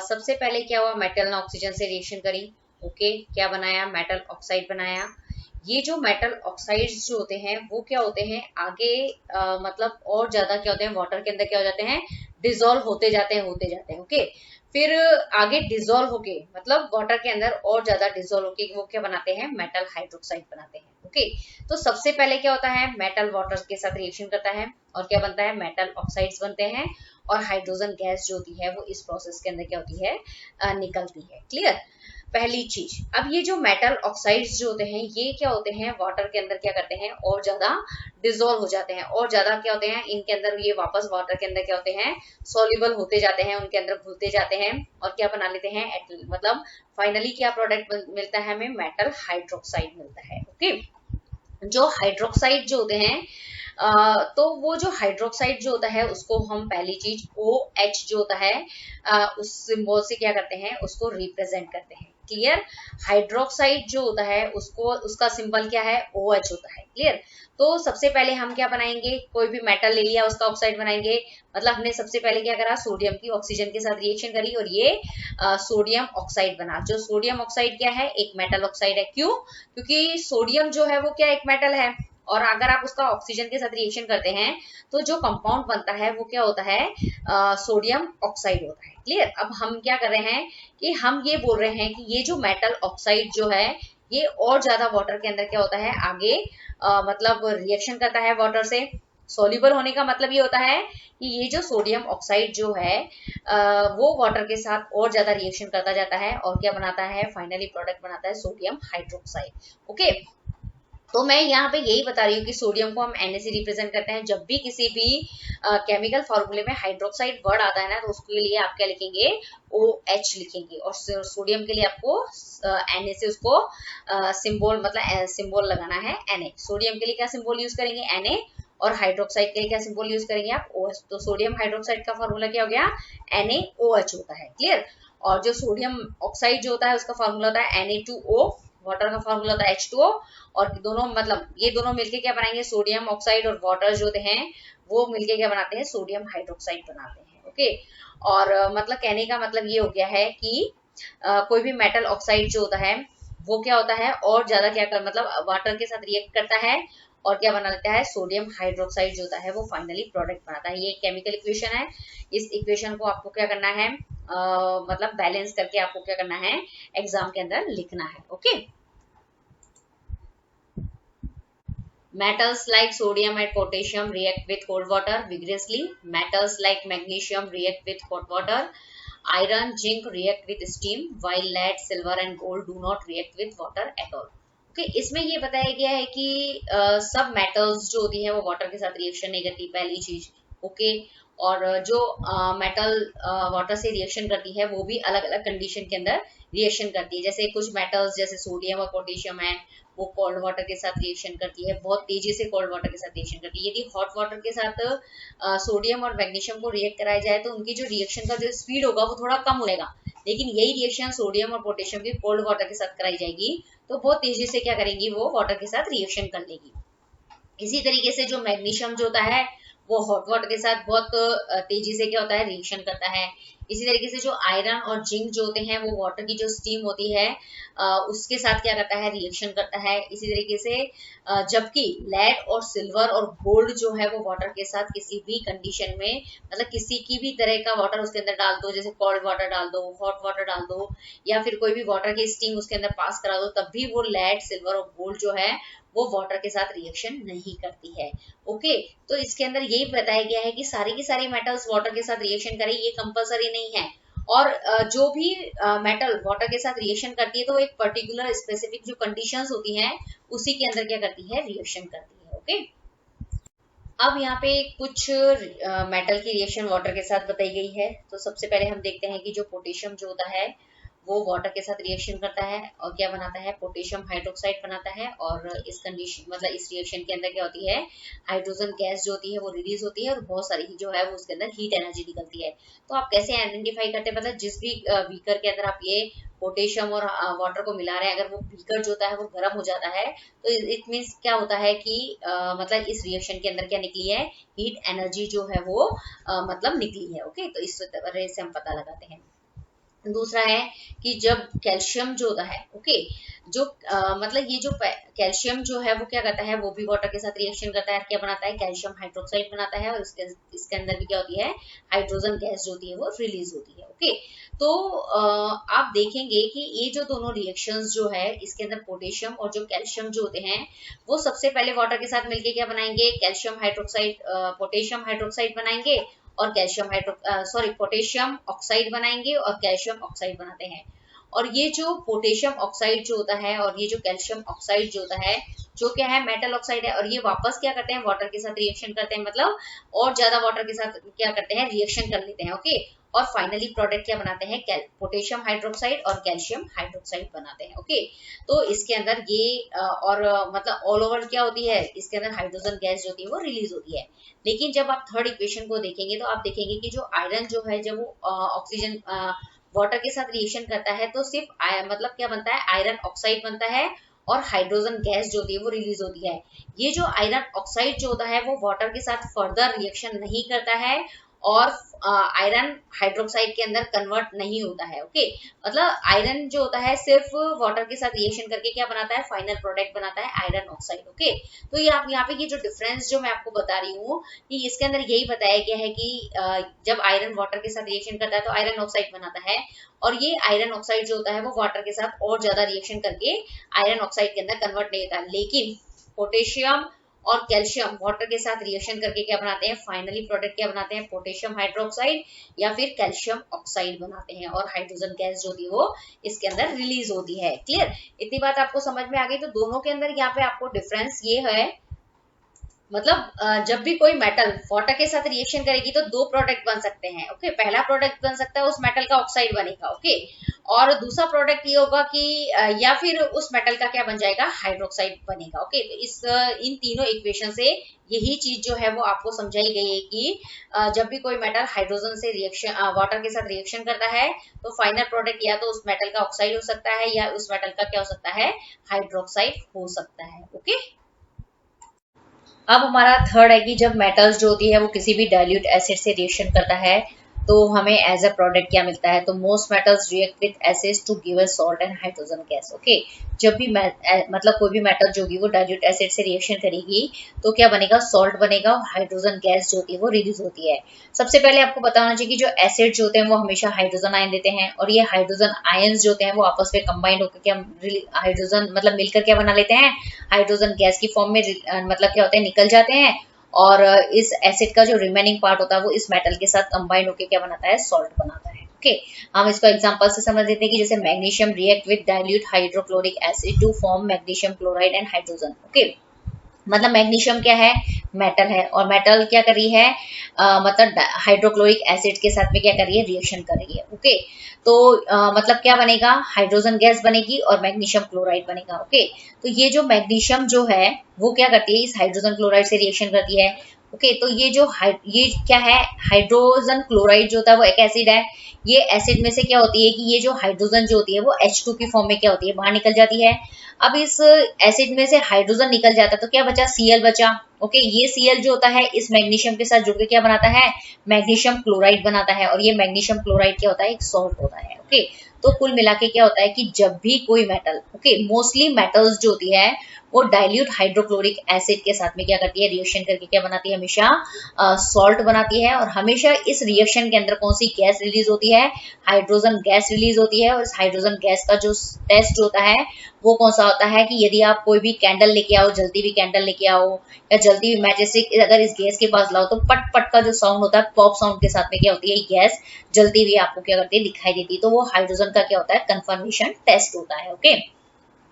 सबसे पहले क्या हुआ, मेटल ने ऑक्सीजन से रिएक्शन करी। ओके, क्या बनाया, मेटल ऑक्साइड बनाया। ये जो मेटल ऑक्साइड्स जो होते हैं वो क्या होते हैं, आगे मतलब और ज्यादा क्या होते हैं, वाटर के अंदर क्या हो जाते हैं, डिजोल्व होते जाते हैं, होते जाते हैं। ओके, फिर आगे डिजोल्व होके, मतलब वाटर के अंदर और ज्यादा डिजोल्व होके वो क्या बनाते हैं, मेटल हाइड्रोक्साइड बनाते हैं। ओके, तो सबसे पहले क्या होता है, मेटल वाटर के साथ रिएक्शन करता है और क्या बनता है, मेटल ऑक्साइड्स बनते हैं और हाइड्रोजन गैस जो होती है वो इस प्रोसेस के अंदर क्या होती है, निकलती है। क्लियर? पहली चीज। अब ये जो मेटल ऑक्साइड्स जो होते हैं ये क्या होते हैं, वाटर के अंदर क्या करते हैं, और ज्यादा डिजोल्व हो जाते हैं और ज्यादा क्या होते हैं, इनके अंदर ये वापस वाटर के अंदर क्या होते हैं, सॉल्युबल होते जाते हैं, उनके अंदर घुलते जाते हैं और क्या बना लेते हैं, मतलब फाइनली क्या प्रोडक्ट मिलता है हमें, मेटल हाइड्रोक्साइड मिलता है। ओके, जो हाइड्रोक्साइड जो होते हैं तो वो जो हाइड्रोक्साइड जो होता है उसको हम पहली चीज OH जो होता है उस सिंबल से क्या करते हैं, उसको रिप्रेजेंट करते हैं। क्लियर? हाइड्रोक्साइड जो होता है उसको, उसका सिंबल क्या है, OH होता है। क्लियर? तो सबसे पहले हम क्या बनाएंगे, कोई भी मेटल ले लिया उसका ऑक्साइड बनाएंगे। मतलब हमने सबसे पहले क्या करा, सोडियम की ऑक्सीजन के साथ रिएक्शन करी और ये सोडियम ऑक्साइड बना। जो सोडियम ऑक्साइड क्या है, एक मेटल ऑक्साइड है। क्यों? क्योंकि सोडियम जो है वो क्या, एक मेटल है और अगर आप उसका ऑक्सीजन के साथ रिएक्शन करते हैं तो जो कंपाउंड बनता है वो क्या होता है, सोडियम ऑक्साइड होता है। क्लियर? अब हम क्या कर रहे हैं कि हम ये बोल रहे हैं कि ये जो मेटल ऑक्साइड जो है ये और ज्यादा वाटर के अंदर क्या होता है, आगे मतलब रिएक्शन करता है वाटर से। सॉल्युबल होने का मतलब ये होता है कि ये जो सोडियम ऑक्साइड जो है वो वाटर के साथ और ज्यादा रिएक्शन करता जाता है और क्या बनाता है, फाइनली प्रोडक्ट बनाता है सोडियम हाइड्रोक्साइड। ओके, तो मैं यहाँ पे यही बता रही हूँ कि सोडियम को हम Na से रिप्रेजेंट करते हैं। जब भी किसी भी केमिकल फॉर्मूले में हाइड्रोक्साइड वर्ड आता है ना, तो उसके लिए आप क्या लिखेंगे, OH लिखेंगे और सोडियम के लिए आपको Na से उसको सिंबल, मतलब सिंबल लगाना है Na। सोडियम के लिए क्या सिंबल यूज करेंगे, Na, और हाइड्रोक्साइड के लिए क्या सिंबल यूज करेंगे आप, OH। तो सोडियम हाइड्रोक्साइड का फॉर्मूला क्या हो गया, NaOH होता है। क्लियर? और जो सोडियम ऑक्साइड जो होता है उसका फॉर्मूला होता है Na2O, वाटर का फॉर्मूला होता है H2O। और दोनों, मतलब ये दोनों मिलके क्या बनाएंगे, सोडियम ऑक्साइड और वाटर जो होते हैं वो मिलके क्या बनाते हैं, सोडियम हाइड्रोक्साइड बनाते हैं। ओके, और मतलब कहने का मतलब ये हो गया है कि कोई भी मेटल ऑक्साइड जो होता है वो क्या होता है, और ज्यादा क्या कर, मतलब वाटर के साथ रिएक्ट करता है और क्या बना लेता है, सोडियम हाइड्रोक्साइड जो होता है वो फाइनली प्रोडक्ट बनाता है। ये केमिकल इक्वेशन है। इस इक्वेशन को आपको क्या करना है, मतलब बैलेंस करके आपको क्या करना है, एग्जाम के अंदर लिखना है। Okay, metals like sodium and potassium react with cold water vigorously. Metals like magnesium react with hot water. Iron, zinc react with steam, while lead, silver and gold do not react with water at all. Okay, इसमें ये बताया गया है कि सब मेटल्स जो होती है वो वाटर के साथ रिएक्शन नहीं करती, पहली चीज। ओके, और जो मेटल वाटर से रिएक्शन करती है वो भी अलग अलग कंडीशन के अंदर रिएक्शन करती है। जैसे कुछ मेटल्स जैसे सोडियम और पोटेशियम है वो कोल्ड वाटर के साथ रिएक्शन करती है, बहुत तेजी से कोल्ड वाटर के साथ रिएक्शन करती है। यदि हॉट वाटर के साथ सोडियम और मैग्नीशियम को रिएक्ट कराया जाए तो उनकी जो रिएक्शन का जो स्पीड होगा वो थोड़ा कम होगा, लेकिन यही रिएक्शन सोडियम और पोटेशियम की कोल्ड वाटर के साथ कराई जाएगी तो बहुत तेजी से क्या करेंगी, वो वाटर के साथ रिएक्शन कर लेगी। इसी तरीके से जो मैग्नीशियम जो होता है वो हॉट वाटर के साथ बहुत तेजी से क्या होता है, रिएक्शन करता है। इसी तरीके से जो आयरन और जिंक जो होते हैं वो वाटर की जो स्टीम होती है उसके साथ क्या करता है, रिएक्शन करता है। इसी तरीके से जबकि लेड और सिल्वर और गोल्ड जो है वो वाटर के साथ किसी भी कंडीशन में, मतलब किसी की भी तरह का वाटर उसके अंदर डाल दो, जैसे कोल्ड वाटर डाल दो, हॉट वाटर डाल दो, या फिर कोई भी वाटर की स्टीम उसके अंदर पास करा दो, तब भी वो लेड सिल्वर और गोल्ड जो है वो वाटर के साथ रिएक्शन नहीं करती है। ओके, तो इसके अंदर यही बताया गया है कि सारी की सारी मेटल्स वाटर के साथ रिएक्शन करें ये कंपलसरी नहीं है, और जो भी मेटल वाटर के साथ रिएक्शन करती है तो एक पर्टिकुलर स्पेसिफिक जो कंडीशंस होती हैं उसी के अंदर क्या करती है, रिएक्शन करती है। ओके, अब यहाँ पे कुछ मेटल की रिएक्शन वाटर के साथ बताई गई है। तो सबसे पहले हम देखते हैं कि जो पोटेशियम जो होता है वो वाटर के साथ रिएक्शन करता है और क्या बनाता है, पोटेशियम हाइड्रोक्साइड बनाता है। और इस कंडीशन मतलब इस रिएक्शन के अंदर क्या होती है, हाइड्रोजन गैस जो होती है वो रिलीज होती है और बहुत सारी जो है वो उसके अंदर हीट एनर्जी निकलती है। तो आप कैसे आइडेंटिफाई करते हैं, मतलब जिस भी बीकर के अंदर आप ये पोटेशियम और वाटर को मिला रहे हैं, अगर वो बीकर जो होता है वो गर्म हो जाता है तो इट मीन्स क्या होता है कि मतलब इस रिएक्शन के अंदर क्या निकली है, हीट एनर्जी जो है वो मतलब निकली है। ओके, तो इस तरह से हम पता लगाते हैं। दूसरा है कि जब कैल्शियम जो होता है, ओके, जो मतलब ये जो कैल्शियम जो है वो क्या करता है, वो भी वाटर के साथ रिएक्शन करता है, क्या बनाता है, कैल्शियम हाइड्रोक्साइड बनाता है, और इसके अंदर भी क्या होती है, हाइड्रोजन गैस जो होती है वो रिलीज होती है। ओके, तो आप देखेंगे कि ये जो दोनों रिएक्शंस जो है इसके अंदर पोटेशियम और जो कैल्शियम जो होते हैं वो सबसे पहले वाटर के साथ मिलके क्या बनाएंगे, कैल्शियम हाइड्रोक्साइड पोटेशियम हाइड्रोक्साइड बनाएंगे और पोटेशियम ऑक्साइड बनाएंगे और कैल्शियम ऑक्साइड बनाते हैं। और ये जो पोटेशियम ऑक्साइड जो होता है और ये जो कैल्शियम ऑक्साइड जो होता है जो क्या है, मेटल ऑक्साइड है, और ये वापस क्या करते हैं, वाटर के साथ रिएक्शन करते हैं, मतलब और ज्यादा वाटर के साथ क्या करते हैं, रिएक्शन कर लेते हैं। ओके, और फाइनली प्रोडक्ट क्या बनाते हैं, पोटेशियम हाइड्रोक्साइड और कैल्शियम हाइड्रोक्साइड बनाते हैं। ओके, तो इसके अंदर ये मतलब ऑल ओवर क्या होती है, इसके अंदर हाइड्रोजन गैस जो होती है वो रिलीज होती है। लेकिन जब आप थर्ड इक्वेशन को देखेंगे तो आप देखेंगे कि जो आयरन जो है जब वो ऑक्सीजन वाटर के साथ रिएक्शन करता है तो सिर्फ मतलब क्या बनता है, आयरन ऑक्साइड बनता है और हाइड्रोजन गैस जो होती है वो रिलीज होती है। ये जो आयरन ऑक्साइड जो होता है वो वाटर के साथ फर्दर रिएक्शन नहीं करता है और आयरन हाइड्रोक्साइड के अंदर कन्वर्ट नहीं होता है। ओके, मतलब आयरन जो होता है सिर्फ वाटर के साथ रिएक्शन करके क्या बनाता है, फाइनल प्रोडक्ट बनाता है आयरन ऑक्साइड। ओके, तो ये आप यहाँ पे ये जो डिफरेंस जो मैं आपको बता रही हूँ कि इसके अंदर यही बताया गया है कि जब आयरन वाटर के साथ रिएक्शन करता है तो आयरन ऑक्साइड बनाता है, और ये आयरन ऑक्साइड जो होता है वो वाटर के साथ और ज्यादा रिएक्शन करके आयरन ऑक्साइड के अंदर कन्वर्ट नहीं होता। लेकिन पोटेशियम और कैल्शियम वाटर के साथ रिएक्शन करके क्या बनाते हैं, फाइनली प्रोडक्ट क्या बनाते हैं, पोटेशियम हाइड्रोक्साइड या फिर कैल्शियम ऑक्साइड बनाते हैं, और हाइड्रोजन गैस जो थी वो इसके अंदर रिलीज होती है। क्लियर, इतनी बात आपको समझ में आ गई। तो दोनों के अंदर यहाँ पे आपको डिफरेंस ये है, मतलब जब भी कोई मेटल वाटर के साथ रिएक्शन करेगी तो दो प्रोडक्ट बन सकते हैं। ओके, पहला प्रोडक्ट बन सकता है उस मेटल का ऑक्साइड बनेगा। ओके, और दूसरा प्रोडक्ट ये होगा कि या फिर उस मेटल का क्या बन जाएगा, हाइड्रोक्साइड बनेगा। ओके, तो इस इन तीनों इक्वेशन से यही चीज जो है वो आपको समझाई गई है कि जब भी कोई मेटल हाइड्रोजन से रिएक्शन वाटर के साथ रिएक्शन करता है तो फाइनल प्रोडक्ट या तो उस मेटल का ऑक्साइड हो सकता है या उस मेटल का क्या हो सकता है, हाइड्रोक्साइड हो सकता है। ओके, अब हमारा थर्ड है कि जब मेटल्स जो होती है वो किसी भी डाइल्यूट एसिड से रिएक्शन करता है तो हमें एज अ प्रोडक्ट क्या मिलता है, तो most metals react with acids to give us salt and hydrogen gas. Okay, जब भी मतलब कोई भी मेटल जो होगी वो डाइल्यूट एसिड से रिएक्शन करेगी तो क्या बनेगा, सॉल्ट बनेगा और हाइड्रोजन गैस जो होती है वो रिलीज होती है। सबसे पहले आपको बताना चाहिए कि जो एसिड जो होते हैं वो हमेशा हाइड्रोजन आयन देते हैं, और ये हाइड्रोजन आयन्स जो होते हैं वो आपस में कंबाइंड होकर क्या हाइड्रोजन मतलब मिलकर क्या बना लेते हैं, हाइड्रोजन गैस की फॉर्म में मतलब क्या होते हैं, निकल जाते हैं, और इस एसिड का जो रिमेनिंग पार्ट होता है वो इस मेटल के साथ कंबाइंड होकर क्या बनाता है, सॉल्ट बनाता है। ओके, हम इसको एग्जांपल से समझ लेते हैं कि जैसे magnesium react with dilute hydrochloric acid to form magnesium chloride and hydrogen. Okay, मतलब मैग्नीशियम क्या है, मेटल है, और मेटल क्या कर रही है, मतलब हाइड्रोक्लोरिक एसिड के साथ में क्या कर रही है, रिएक्शन कर रही है। ओके, तो मतलब क्या बनेगा, हाइड्रोजन गैस बनेगी और मैग्नीशियम क्लोराइड बनेगा। ओके, तो ये जो मैग्नीशियम जो है वो क्या करती है, इस हाइड्रोजन क्लोराइड से रिएक्शन करती है। ओके, तो ये जो ये क्या है, हाइड्रोजन क्लोराइड जो होता है वो एक एसिड है। ये एसिड में से क्या होती है कि ये जो हाइड्रोजन जो होती है वो H2 की फॉर्म में क्या होती है, बाहर निकल जाती है। अब इस एसिड में से हाइड्रोजन निकल जाता है तो क्या बचा, Cl बचा। ओके, ये Cl जो होता है इस मैग्नीशियम के साथ जुड़ के क्या बनाता है, मैग्नीशियम क्लोराइड बनाता है, और ये मैग्नीशियम क्लोराइड क्या होता है, एक सॉल्ट होता है। ओके, तो कुल मिला के क्या होता है कि जब भी कोई मेटल, ओके, मोस्टली मेटल्स जो होती है वो डाइल्यूट हाइड्रोक्लोरिक एसिड के साथ में क्या करती है, रिएक्शन करके क्या बनाती है, हमेशा सॉल्ट बनाती है। और हमेशा इस रिएक्शन के अंदर कौन सी गैस रिलीज होती है, हाइड्रोजन गैस रिलीज होती है। और इस हाइड्रोजन गैस का जो टेस्ट होता है वो कौन सा होता है कि यदि आप कोई भी कैंडल लेके आओ, जलती हुई कैंडल लेके आओ या जलती हुई मैचेस से अगर इस गैस के पास लाओ तो पट पट का जो साउंड होता है, पॉप साउंड के साथ में क्या होती है, गैस जलती हुई आपको क्या करती है, दिखाई देती है। तो वो हाइड्रोजन का क्या होता है, कंफर्मेशन टेस्ट होता है। ओके,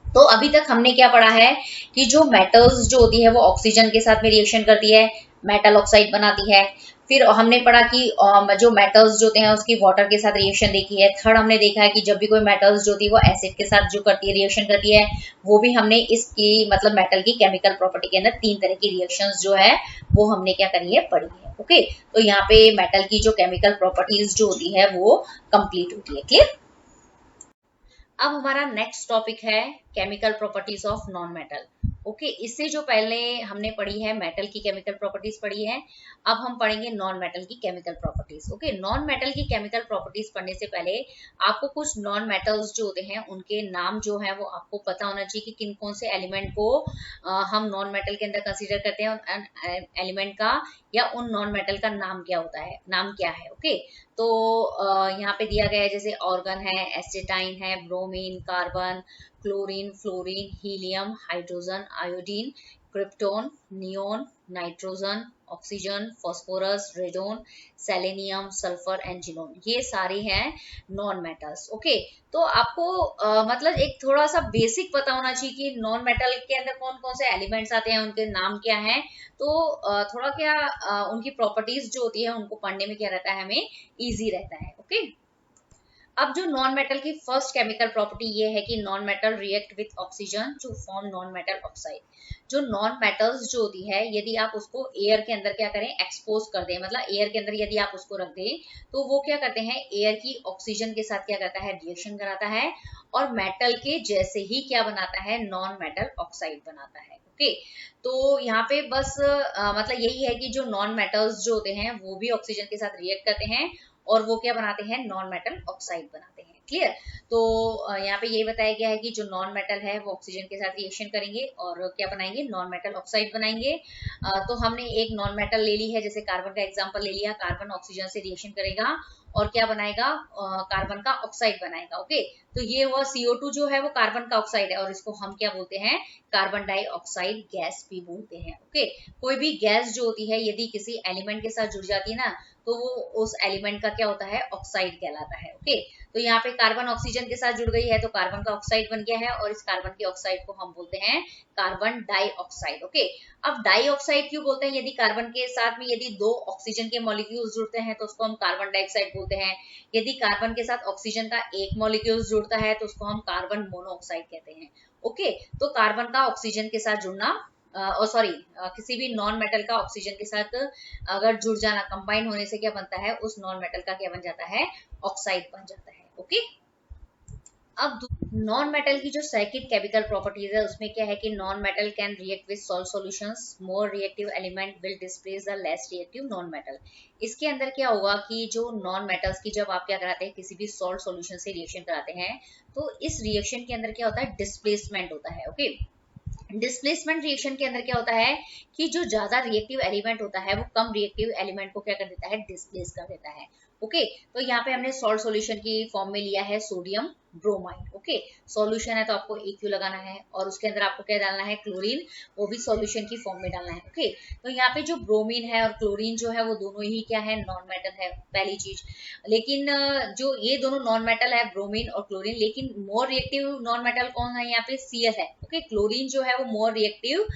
तो अभी तक हमने क्या पढ़ा है कि जो मेटल्स जो होती है वो ऑक्सीजन के साथ में रिएक्शन करती है, मेटल ऑक्साइड बनाती है। फिर हमने पढ़ा कि जो मेटल्स जो होते हैं उसकी वाटर के साथ रिएक्शन देखी है। थर्ड हमने देखा है कि जब भी कोई मेटल्स जो होती है वो एसिड के साथ जो करती है, रिएक्शन करती है, वो भी हमने इसकी मतलब मेटल की केमिकल प्रॉपर्टी के अंदर 3 तरह की रिएक्शंस जो है वो हमने क्या करी है, पढ़ी है। ओके, तो यहाँ पे मेटल की जो केमिकल प्रॉपर्टीज जो होती है वो कंप्लीट होती है। क्लियर। अब हमारा नेक्स्ट टॉपिक है chemical properties of non metal. Okay, इससे जो पहले हमने पढ़ी है मेटल की केमिकल प्रॉपर्टीज पढ़ी है, अब हम पढ़ेंगे नॉन मेटल की chemical properties. Okay, non metal की केमिकल प्रॉपर्टीज पढ़ने से पहले आपको कुछ नॉन मेटल्स जो होते हैं उनके नाम जो है वो आपको पता होना चाहिए कि किन कौन से एलिमेंट को हम नॉन मेटल के अंदर कंसीडर करते हैं, उन एलिमेंट का या उन नॉन मेटल का नाम क्या होता है, नाम क्या है। ओके, तो यहाँ पे दिया गया है जैसे ऑर्गन है, एसिटाइन है, bromine, carbon, chlorine, fluorine, helium, hydrogen, iodine, krypton, neon, nitrogen, oxygen, phosphorus, radon, selenium, sulphur and xenon, ये सारे हैं नॉन मेटल्स। ओके, तो आपको मतलब एक थोड़ा सा बेसिक पता होना चाहिए कि नॉन मेटल के अंदर कौन कौन से एलिमेंट्स आते हैं, उनके नाम क्या हैं। तो थोड़ा क्या उनकी प्रॉपर्टीज जो होती है उनको पढ़ने में क्या रहता है, हमें इजी रहता है। ओके, अब जो नॉन मेटल की फर्स्ट केमिकल प्रॉपर्टी ये है कि non metal react with oxygen to form non metal oxide. जो नॉन मेटल्स जो होती है यदि आप उसको एयर के अंदर क्या करें, एक्सपोज कर दें, मतलब एयर के अंदर यदि आप उसको रख दें तो वो क्या करते हैं, एयर की ऑक्सीजन के साथ क्या करता है, रिएक्शन कराता है और मेटल के जैसे ही क्या बनाता है, नॉन मेटल ऑक्साइड बनाता है। ओके, तो यहाँ पे बस मतलब यही है कि जो नॉन मेटल्स जो होते हैं वो भी ऑक्सीजन के साथ रिएक्ट करते हैं और वो क्या बनाते हैं, नॉन मेटल ऑक्साइड बनाते हैं। क्लियर। तो यहाँ पे ये बताया गया है कि जो नॉन मेटल है वो ऑक्सीजन के साथ रिएक्शन करेंगे और क्या बनाएंगे, नॉन मेटल ऑक्साइड बनाएंगे। तो हमने एक नॉन मेटल ले ली है, जैसे कार्बन का एग्जांपल ले लिया, कार्बन ऑक्सीजन से रिएक्शन करेगा और क्या बनाएगा, कार्बन का ऑक्साइड बनाएगा। ओके, तो ये हुआ CO2 जो है वो कार्बन का ऑक्साइड है और इसको हम क्या बोलते हैं, कार्बन डाइऑक्साइड गैस भी बोलते हैं। ओके, कोई भी गैस जो होती है यदि किसी एलिमेंट के साथ जुड़ जाती है ना तो वो उस एलिमेंट का क्या होता है, ऑक्साइड कहलाता है। ओके, तो यहाँ पे कार्बन ऑक्सीजन के साथ जुड़ गई है तो कार्बन का ऑक्साइड बन गया है और इस कार्बन के ऑक्साइड को हम बोलते हैं कार्बन डाइऑक्साइड। ओके, अब डाइऑक्साइड क्यों बोलते हैं, यदि कार्बन के साथ में यदि 2 ऑक्सीजन के मॉलिक्यूल्स जुड़ते हैं तो उसको हम कार्बन डाइऑक्साइड बोलते हैं। यदि कार्बन के साथ ऑक्सीजन का एक मॉलिक्यूल जुड़ता है तो उसको हम कार्बन मोनोऑक्साइड कहते हैं। ओके, तो कार्बन का ऑक्सीजन के साथ जुड़ना सॉरी किसी भी नॉन मेटल का ऑक्सीजन के साथ अगर जुड़ जाना, कंबाइन होने से क्या बनता है, उस नॉन मेटल का क्या बन जाता है, ऑक्साइड बन जाता है। ओके, अब नॉन मेटल की जो सेकंड केमिकल प्रॉपर्टीज है उसमें क्या है कि non metal can react with salt solutions, more reactive element will displace the less reactive non metal. इसके अंदर क्या होगा कि जो नॉन मेटल्स की जब आप क्या कराते हैं, किसी भी सॉल्ट सॉल्यूशन से रिएक्शन कराते हैं तो इस रिएक्शन के अंदर क्या होता है, डिस्प्लेसमेंट होता है। ओके, डिस्प्लेसमेंट रिएक्शन के अंदर क्या होता है कि जो ज्यादा रिएक्टिव एलिमेंट होता है वो कम रिएक्टिव एलिमेंट को क्या कर देता है, डिस्प्लेस कर देता है। ओके, तो यहाँ पे हमने सॉल्ट सॉल्यूशन की फॉर्म में लिया है सोडियम ब्रोमाइड। ओके, सॉल्यूशन है तो आपको AQ लगाना है और उसके अंदर आपको क्या डालना है, क्लोरीन, वो भी सॉल्यूशन की फॉर्म में डालना है। ओके, तो यहाँ पे जो ब्रोमीन है और क्लोरीन जो है वो दोनों ही क्या है, नॉन मेटल है, पहली चीज। लेकिन जो ये दोनों नॉन मेटल है, ब्रोमीन और क्लोरीन, लेकिन मोर रिएक्टिव नॉन मेटल कौन है, यहाँ पे Cl है। ओके, क्लोरीन जो है वो मोर रिएक्टिव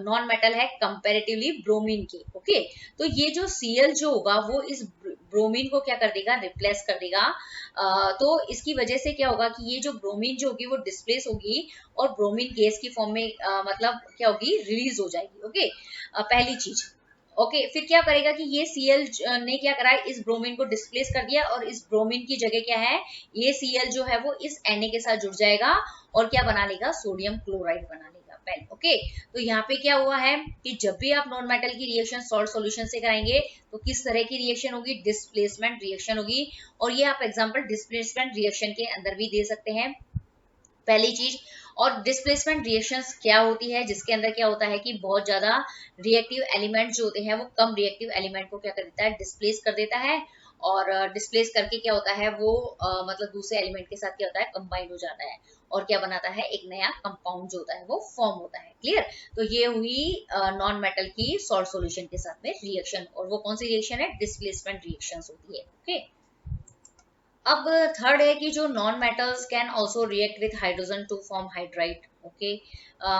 नॉन मेटल है कंपैरेटिवली ब्रोमीन के। ओके, तो ये जो Cl जो होगा वो इस ब्रोमीन को क्या कर देगा, रिप्लेस कर देगा। तो इसकी वजह से क्या होगा कि ये जो ब्रोमीन जो होगी वो डिस्प्लेस होगी और ब्रोमीन गैस की फॉर्म में मतलब क्या होगी, रिलीज हो जाएगी। ओके, पहली चीज। ओके, फिर क्या करेगा कि ये Cl ने क्या करा, इस ब्रोमीन को डिस्प्लेस कर दिया और इस ब्रोमीन की जगह क्या है, ये Cl जो है वो इस Na के साथ जुड़ जाएगा और क्या बना लेगा, सोडियम क्लोराइड बना लेगा। ओके, तो यहाँ पे क्या हुआ है कि जब भी आप नॉन मेटल की रिएक्शन सॉल्ट सॉल्यूशन से कराएंगे तो किस तरह की रिएक्शन होगी, डिस्प्लेसमेंट रिएक्शन होगी। और ये आप एग्जांपल डिस्प्लेसमेंट रिएक्शन के अंदर भी दे सकते हैं, पहली चीज। और डिस्प्लेसमेंट रिएक्शंस क्या होती है, जिसके अंदर क्या होता है कि बहुत ज्यादा रिएक्टिव एलिमेंट जो होते हैं वो कम रिएक्टिव एलिमेंट को क्या कर देता है, डिस्प्लेस कर देता है। और डिस्प्लेस करके क्या होता है वो मतलब दूसरे एलिमेंट के साथ क्या होता है, कंबाइन हो जाता है और क्या बनाता है, एक नया कंपाउंड जो होता है वो फॉर्म होता है। क्लियर, तो ये हुई नॉन मेटल की सॉल्ट सॉल्यूशन के साथ में रिएक्शन, और वो कौन सी रिएक्शन है, डिस्प्लेसमेंट रिएक्शंस होती है। ओके, अब थर्ड है कि जो non metals can also react with hydrogen to form hydride. Okay,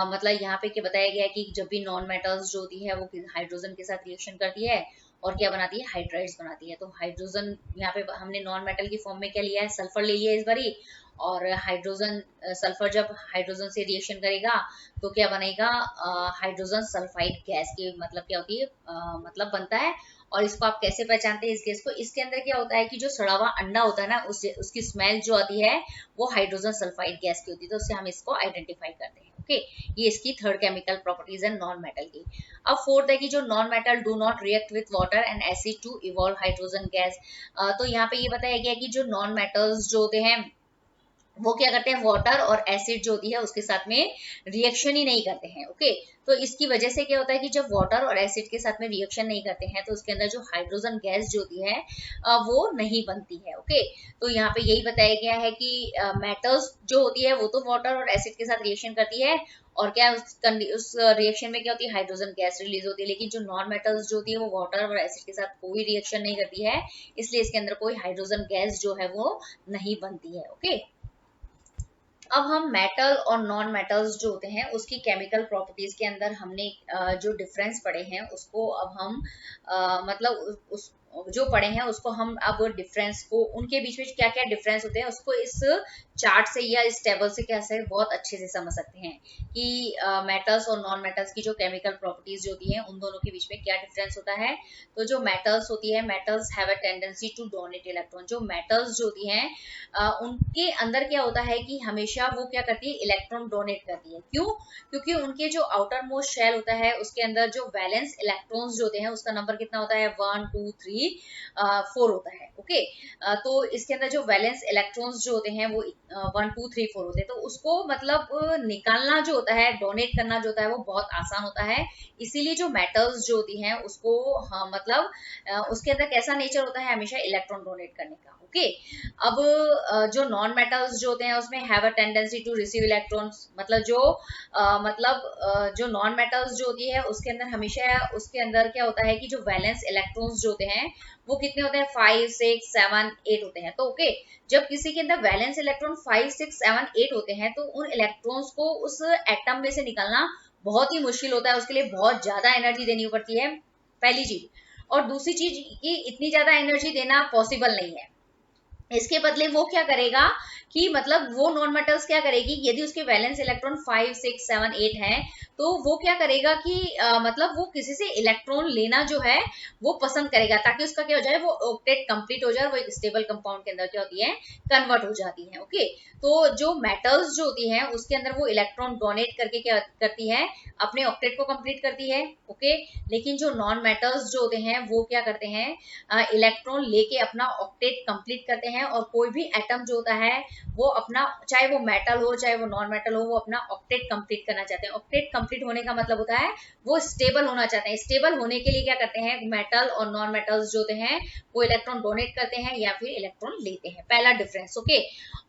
मतलब यहाँ पे क्या बताया गया है कि जब भी नॉन मेटल्स जो होती है वो हाइड्रोजन के साथ रिएक्शन करती है और क्या बनाती है, हाइड्राइड्स बनाती है। तो हाइड्रोजन यहाँ पे हमने नॉन मेटल की फॉर्म में क्या लिया है, सल्फर ले लिया है इस बारी। और हाइड्रोजन सल्फर जब हाइड्रोजन से रिएक्शन करेगा तो क्या बनेगा, हाइड्रोजन सल्फाइड गैस की मतलब क्या होती है, मतलब बनता है। और इसको आप कैसे पहचानते हैं इस गैस को, इसके अंदर क्या होता है कि जो सड़ा हुआ अंडा होता है ना, उसकी स्मेल जो आती है वो हाइड्रोजन सल्फाइड गैस की होती है, तो उससे हम इसको आइडेंटिफाई करते हैं। ओके, ये इसकी थर्ड केमिकल प्रॉपर्टीज है नॉन मेटल की। अब फोर्थ है कि जो non metal do not react with water and acid to evolve hydrogen gas. तो यहाँ पे ये बताया गया कि जो नॉन मेटल्स जो होते हैं वो क्या करते हैं, वाटर और एसिड जो होती है उसके साथ में रिएक्शन ही नहीं करते हैं। ओके, तो इसकी वजह से क्या होता है कि जब वाटर और एसिड के साथ में रिएक्शन नहीं करते हैं तो उसके अंदर जो हाइड्रोजन गैस जो होती है वो नहीं बनती है। ओके, तो यहाँ पे यही बताया गया है कि मेटल्स जो होती है वो तो वाटर और एसिड के साथ रिएक्शन करती है और क्या उस रिएक्शन में क्या होती है, हाइड्रोजन गैस रिलीज होती है। लेकिन जो नॉन मेटल्स जो होती है वो वाटर और एसिड के साथ कोई रिएक्शन नहीं करती है, इसलिए इसके अंदर कोई हाइड्रोजन गैस जो है वो नहीं बनती है। ओके, अब हम मेटल और नॉन मेटल्स जो होते हैं उसकी केमिकल प्रॉपर्टीज के अंदर हमने जो डिफरेंस पढ़े हैं उसको अब हम मतलब उस जो पढ़े हैं उसको हम अब डिफरेंस को, उनके बीच में क्या क्या डिफरेंस होते हैं उसको इस चार्ट से या इस टेबल से क्या से बहुत अच्छे से समझ सकते हैं कि मेटल्स और नॉन मेटल्स की जो केमिकल प्रॉपर्टीज जो होती हैं उन दोनों के बीच में क्या डिफरेंस होता है। तो जो मेटल्स होती है, metals have a tendency to donate electron. जो मेटल्स जो होती हैं उनके अंदर क्या होता है कि हमेशा वो क्या करती है, इलेक्ट्रॉन डोनेट करती है। क्यों, क्योंकि उनके जो आउटर मोस्ट शेल होता है उसके अंदर जो वैलेंस इलेक्ट्रॉन्स जो होते हैं उसका नंबर कितना होता है, 1 2 3 4 होता है। ओके, तो इसके अंदर जो वैलेंस इलेक्ट्रॉन्स जो होते हैं वो 1 2 3 4 होते हैं, तो उसको मतलब निकालना जो होता है, डोनेट करना जो होता है वो बहुत आसान होता है। इसीलिए जो मेटल्स जो होती हैं उसको मतलब उसके अंदर कैसा नेचर होता है, हमेशा इलेक्ट्रॉन डोनेट करने का। ओके, अब जो नॉन मेटल्स जो होते हैं उसमें have a tendency to receive electrons, मतलब जो नॉन मेटल्स जो होती है उसके अंदर हमेशा उसके अंदर क्या होता है कि जो वैलेंस इलेक्ट्रॉन्स जो होते हैं वो कितने होते हैं, 5 6 7 8 होते हैं। तो ओके, जब किसी के अंदर वैलेंस इलेक्ट्रॉन 5 6 7 8 होते हैं तो उन इलेक्ट्रॉन्स को उस एटम में से निकालना बहुत ही मुश्किल होता है, उसके लिए बहुत ज्यादा एनर्जी देनी पड़ती है, पहली चीज। और दूसरी चीज कि इतनी ज्यादा एनर्जी देना पॉसिबल नहीं है। इसके बदले वो क्या करेगा कि मतलब वो नॉन मेटल्स क्या करेगी, यदि उसके वैलेंस इलेक्ट्रॉन 5 6 7 8 हैं तो वो क्या करेगा कि मतलब वो किसी से इलेक्ट्रॉन लेना जो है वो पसंद करेगा ताकि उसका क्या हो जाए, वो ऑक्टेट कंप्लीट हो जाए, वो एक स्टेबल कंपाउंड के अंदर क्या होती है, कन्वर्ट हो जाती है। ओके, तो जो मेटल्स जो होती हैं उसके अंदर वो इलेक्ट्रॉन डोनेट करके क्या करती है, अपने ऑक्टेट को कंप्लीट करती है। ओके, लेकिन जो नॉन मेटल्स जो होते हैं वो क्या करते हैं, इलेक्ट्रॉन लेके अपना ऑक्टेट कंप्लीट करते हैं हैं और कोई भी एटम जो होता है वो अपना, चाहे वो मेटल हो चाहे वो नॉन मेटल हो, वो अपना ऑक्टेट कंप्लीट करना चाहते हैं। ऑक्टेट कंप्लीट होने का मतलब होता है वो स्टेबल होना चाहते हैं। स्टेबल होने के लिए क्या करते हैं, मेटल और नॉन मेटल्स जो होते हैं वो इलेक्ट्रॉन डोनेट करते हैं या फिर इलेक्ट्रॉन लेते हैं, पहला डिफरेंस। ओके,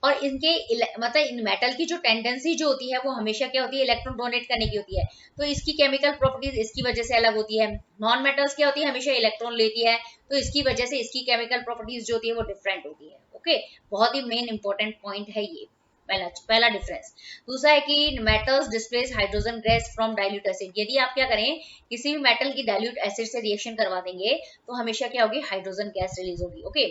और इनके मतलब इन मेटल की जो टेंडेंसी जो होती है वो हमेशा क्या होती है, इलेक्ट्रॉन डोनेट करने की होती है, तो इसकी केमिकल प्रॉपर्टीज इसकी वजह से अलग होती है। नॉन मेटल्स क्या होती है, हमेशा इलेक्ट्रॉन लेती है, तो इसकी वजह से इसकी केमिकल प्रॉपर्टीज जो होती है वो डिफरेंट होती है। ओके, बहुत ही मेन इंपॉर्टेंट पॉइंट है ये पहला डिफरेंस। दूसरा है कि metals displace hydrogen gas from dilute acid. यदि आप क्या करें, किसी भी मेटल की डाइल्यूट एसिड से रिएक्शन करवा देंगे तो हमेशा क्या होगी, हाइड्रोजन गैस रिलीज होगी। ओके,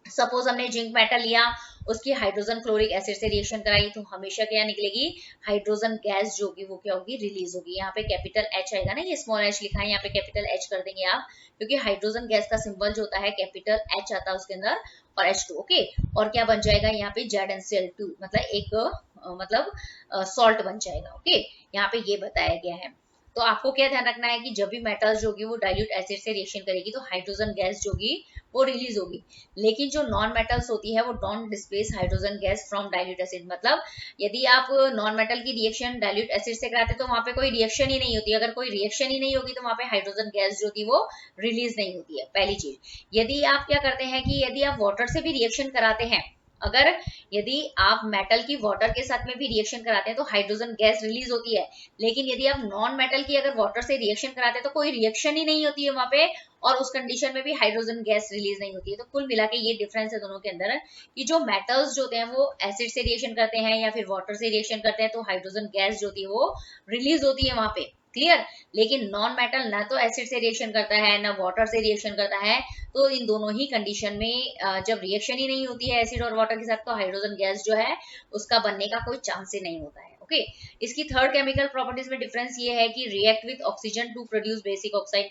सपोज हमने जिंक मेटल लिया, उसकी हाइड्रोजन क्लोरिक एसिड से रिएक्शन कराई तो हमेशा क्या निकलेगी, हाइड्रोजन गैस जो होगी वो क्या होगी, रिलीज होगी। यहाँ पे कैपिटल एच आएगा ना, ये स्मॉल एच लिखा है, यहाँ पे कैपिटल एच कर देंगे आप, क्योंकि हाइड्रोजन गैस का सिंबल जो होता है कैपिटल एच आता है उसके अंदर, और H2। ओके, और क्या बन जाएगा यहाँ पे, ZnCl2, मतलब एक सॉल्ट बन जाएगा। ओके, यहाँ पे ये बताया गया है। तो आपको क्या ध्यान रखना है कि जब भी मेटल्स जो होगी वो डाइल्यूट एसिड से रिएक्शन करेगी तो हाइड्रोजन गैस जो होगी वो रिलीज होगी, लेकिन जो नॉन मेटल्स होती है वो don't displace hydrogen gas from dilute acid. मतलब यदि आप नॉन मेटल की रिएक्शन डाइल्यूट एसिड से कराते तो वहां पे कोई रिएक्शन ही नहीं होती। अगर कोई रिएक्शन ही नहीं होगी तो वहां पे हाइड्रोजन गैस जो थी वो रिलीज नहीं होती है, पहली चीज। यदि आप क्या करते हैं कि यदि आप वाटर से भी रिएक्शन कराते हैं, अगर यदि आप मेटल की वाटर के साथ में भी रिएक्शन कराते हैं तो हाइड्रोजन गैस रिलीज होती है, लेकिन यदि आप नॉन मेटल की अगर वाटर से रिएक्शन कराते हैं तो कोई रिएक्शन ही नहीं होती है वहां पे, और उस कंडीशन में भी हाइड्रोजन गैस रिलीज नहीं होती है। तो कुल मिला के ये डिफरेंस है दोनों के अंदर, कि जो मेटल्स जो होते हैं वो एसिड से रिएक्शन करते हैं या फिर वाटर से रिएक्शन करते हैं तो हाइड्रोजन गैस जो होती है वो रिलीज होती है वहां पे, क्लियर। लेकिन नॉन मेटल ना तो एसिड से रिएक्शन करता है ना वाटर से रिएक्शन करता है, तो इन दोनों ही कंडीशन में जब रिएक्शन ही नहीं होती है एसिड और वाटर के साथ तो हाइड्रोजन गैस जो है उसका बनने का कोई चांस ही नहीं होता है। ओके, इसकी थर्ड केमिकल प्रॉपर्टीज में डिफरेंस ये है कि react with oxygen to produce basic oxide.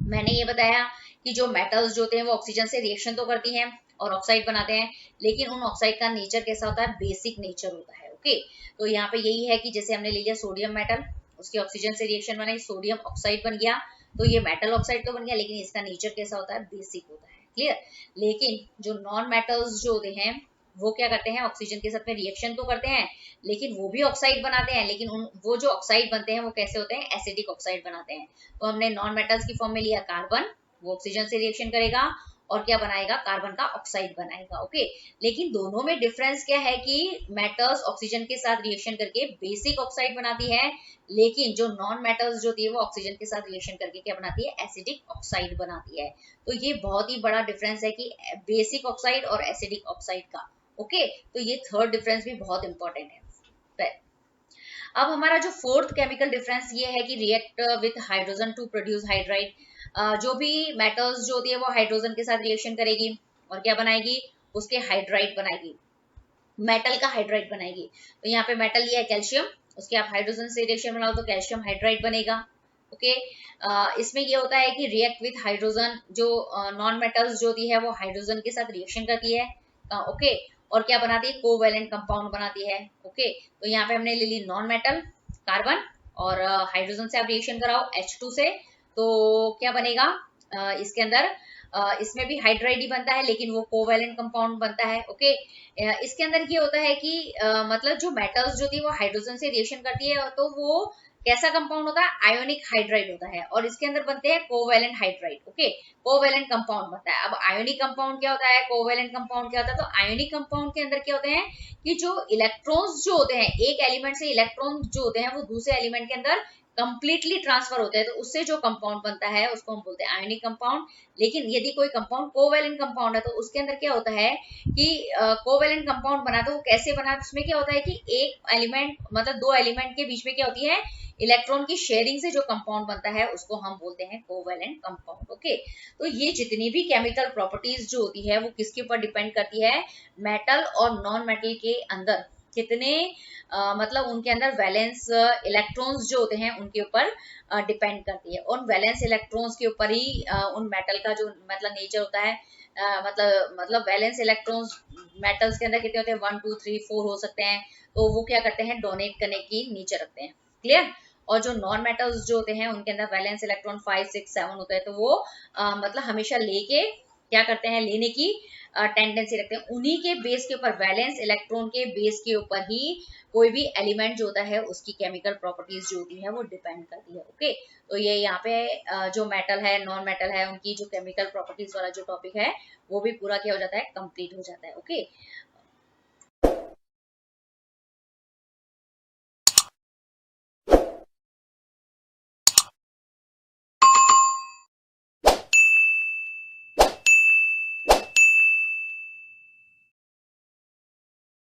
मैंने ये बताया कि जो मेटल्स जो होते हैं वो ऑक्सीजन से रिएक्शन तो करती हैं और ऑक्साइड बनाते हैं, लेकिन उन ऑक्साइड का नेचर कैसा होता है, बेसिक नेचर होता है। ओके, तो यहाँ पे यही है कि जैसे हमने ले लिया सोडियम मेटल, उसके ऑक्सीजन से रिएक्शन बनाई, सोडियम ऑक्साइड बन गया, तो ये मेटल ऑक्साइड तो बन गया, लेकिन इसका नेचर कैसा होता है, बेसिक होता है, क्लियर। लेकिन जो नॉन मेटल्स जो होते हैं वो क्या करते हैं, ऑक्सीजन के साथ में रिएक्शन तो करते हैं लेकिन वो भी ऑक्साइड बनाते हैं, लेकिन वो जो ऑक्साइड बनते हैं वो कैसे होते हैं, एसिडिक ऑक्साइड बनाते हैं। तो हमने नॉन मेटल्स की फॉर्म में लिया कार्बन, वो ऑक्सीजन से रिएक्शन करेगा और क्या बनाएगा, कार्बन का ऑक्साइड बनाएगा। ओके, लेकिन दोनों में डिफरेंस क्या है कि मेटल्स ऑक्सीजन के साथ रिएक्शन करके बेसिक ऑक्साइड बनाती है, लेकिन जो नॉन मेटल्स जो होती है वो ऑक्सीजन के साथ रिएक्शन करके क्या बनाती है, एसिडिक ऑक्साइड बनाती है। तो ये बहुत ही बड़ा डिफरेंस है कि बेसिक ऑक्साइड और एसिडिक ऑक्साइड का। ओके, तो ये थर्ड डिफरेंस भी बहुत इंपॉर्टेंट है। अब हमारा जो फोर्थ केमिकल डिफरेंस ये है कि react with hydrogen to produce hydride. जो भी मेटल्स जो होती है वो हाइड्रोजन के साथ रिएक्शन करेगी और क्या बनाएगी, उसके हाइड्राइड बनाएगी, मेटल का हाइड्राइड बनाएगी। तो यहाँ पे मेटल लिया है कैल्शियम, उसके आप हाइड्रोजन से रिएक्शन बनाओ तो कैल्शियम हाइड्राइड बनेगा। ओके, इसमें ये होता है कि रिएक्ट विथ हाइड्रोजन, जो नॉन मेटल्स जो होती है वो हाइड्रोजन के साथ रिएक्शन करती है। ओके, और क्या बनाती है, कोवैलेंट कंपाउंड बनाती है। ओके, तो यहाँ पे हमने ले ली नॉन मेटल कार्बन, और हाइड्रोजन से आप रिएक्शन कराओ H2 से, तो क्या बनेगा, इसके अंदर इसमें भी हाइड्राइड ही बनता है लेकिन वो कोवैलेंट कंपाउंड बनता है। ओके, इसके अंदर ये होता है कि मतलब जो मेटल्स जो थी वो हाइड्रोजन से रिएक्शन करती है तो वो कैसा कंपाउंड होता है, आयोनिक हाइड्राइड होता है, और इसके अंदर बनते हैं covalent hydride. Okay, covalent compound बनता है। अब आयोनिक कंपाउंड क्या होता है, कोवैलेंट कंपाउंड क्या होता है, तो आयोनिक कंपाउंड के अंदर क्या होते हैं कि जो इलेक्ट्रॉन्स जो होते हैं, एक एलिमेंट से इलेक्ट्रॉन जो होते हैं वो दूसरे एलिमेंट के अंदर कंप्लीटली ट्रांसफर होते हैं, तो उससे जो कंपाउंड बनता है उसको हम बोलते हैं आयोनिक कंपाउंड। लेकिन यदि कोई कंपाउंड कोवैलेंट कंपाउंड है तो उसके अंदर क्या होता है कि कोवैलेंट कंपाउंड बना तो वो कैसे बना, उसमें क्या होता है कि एक एलिमेंट मतलब दो एलिमेंट के बीच में क्या होती है, इलेक्ट्रॉन की शेयरिंग से जो कंपाउंड बनता है उसको हम बोलते हैं कोवैलेंट कंपाउंड। ओके, तो ये जितनी भी केमिकल प्रॉपर्टीज जो होती है वो किसके ऊपर डिपेंड करती है, मेटल और नॉन मेटल के अंदर कितने मतलब उनके अंदर वैलेंस इलेक्ट्रॉन्स जो होते हैं उनके ऊपर डिपेंड करती है। उन वैलेंस इलेक्ट्रॉन्स के ऊपर ही उन मेटल का जो मतलब नेचर होता है, मतलब वैलेंस इलेक्ट्रॉन्स मेटल्स के अंदर कितने होते हैं, 1 2 3 4 हो सकते हैं, तो वो क्या करते हैं, डोनेट करने की नेचर रखते हैं, क्लियर। और जो नॉन मेटल्स जो होते हैं उनके अंदर वैलेंस इलेक्ट्रॉन 5 6 7 होता है, तो वो मतलब हमेशा लेके क्या करते हैं, लेने की टेंडेंसी रखते हैं। उन्हीं के बेस के ऊपर, वैलेंस इलेक्ट्रॉन के बेस के ऊपर ही कोई भी एलिमेंट जो होता है उसकी केमिकल प्रॉपर्टीज जो होती है वो डिपेंड करती है। ओके, तो ये यहाँ पे जो मेटल है, नॉन मेटल है, उनकी जो केमिकल प्रॉपर्टीज वाला जो टॉपिक है वो भी पूरा क्या हो जाता है, कंप्लीट हो जाता है। ओके,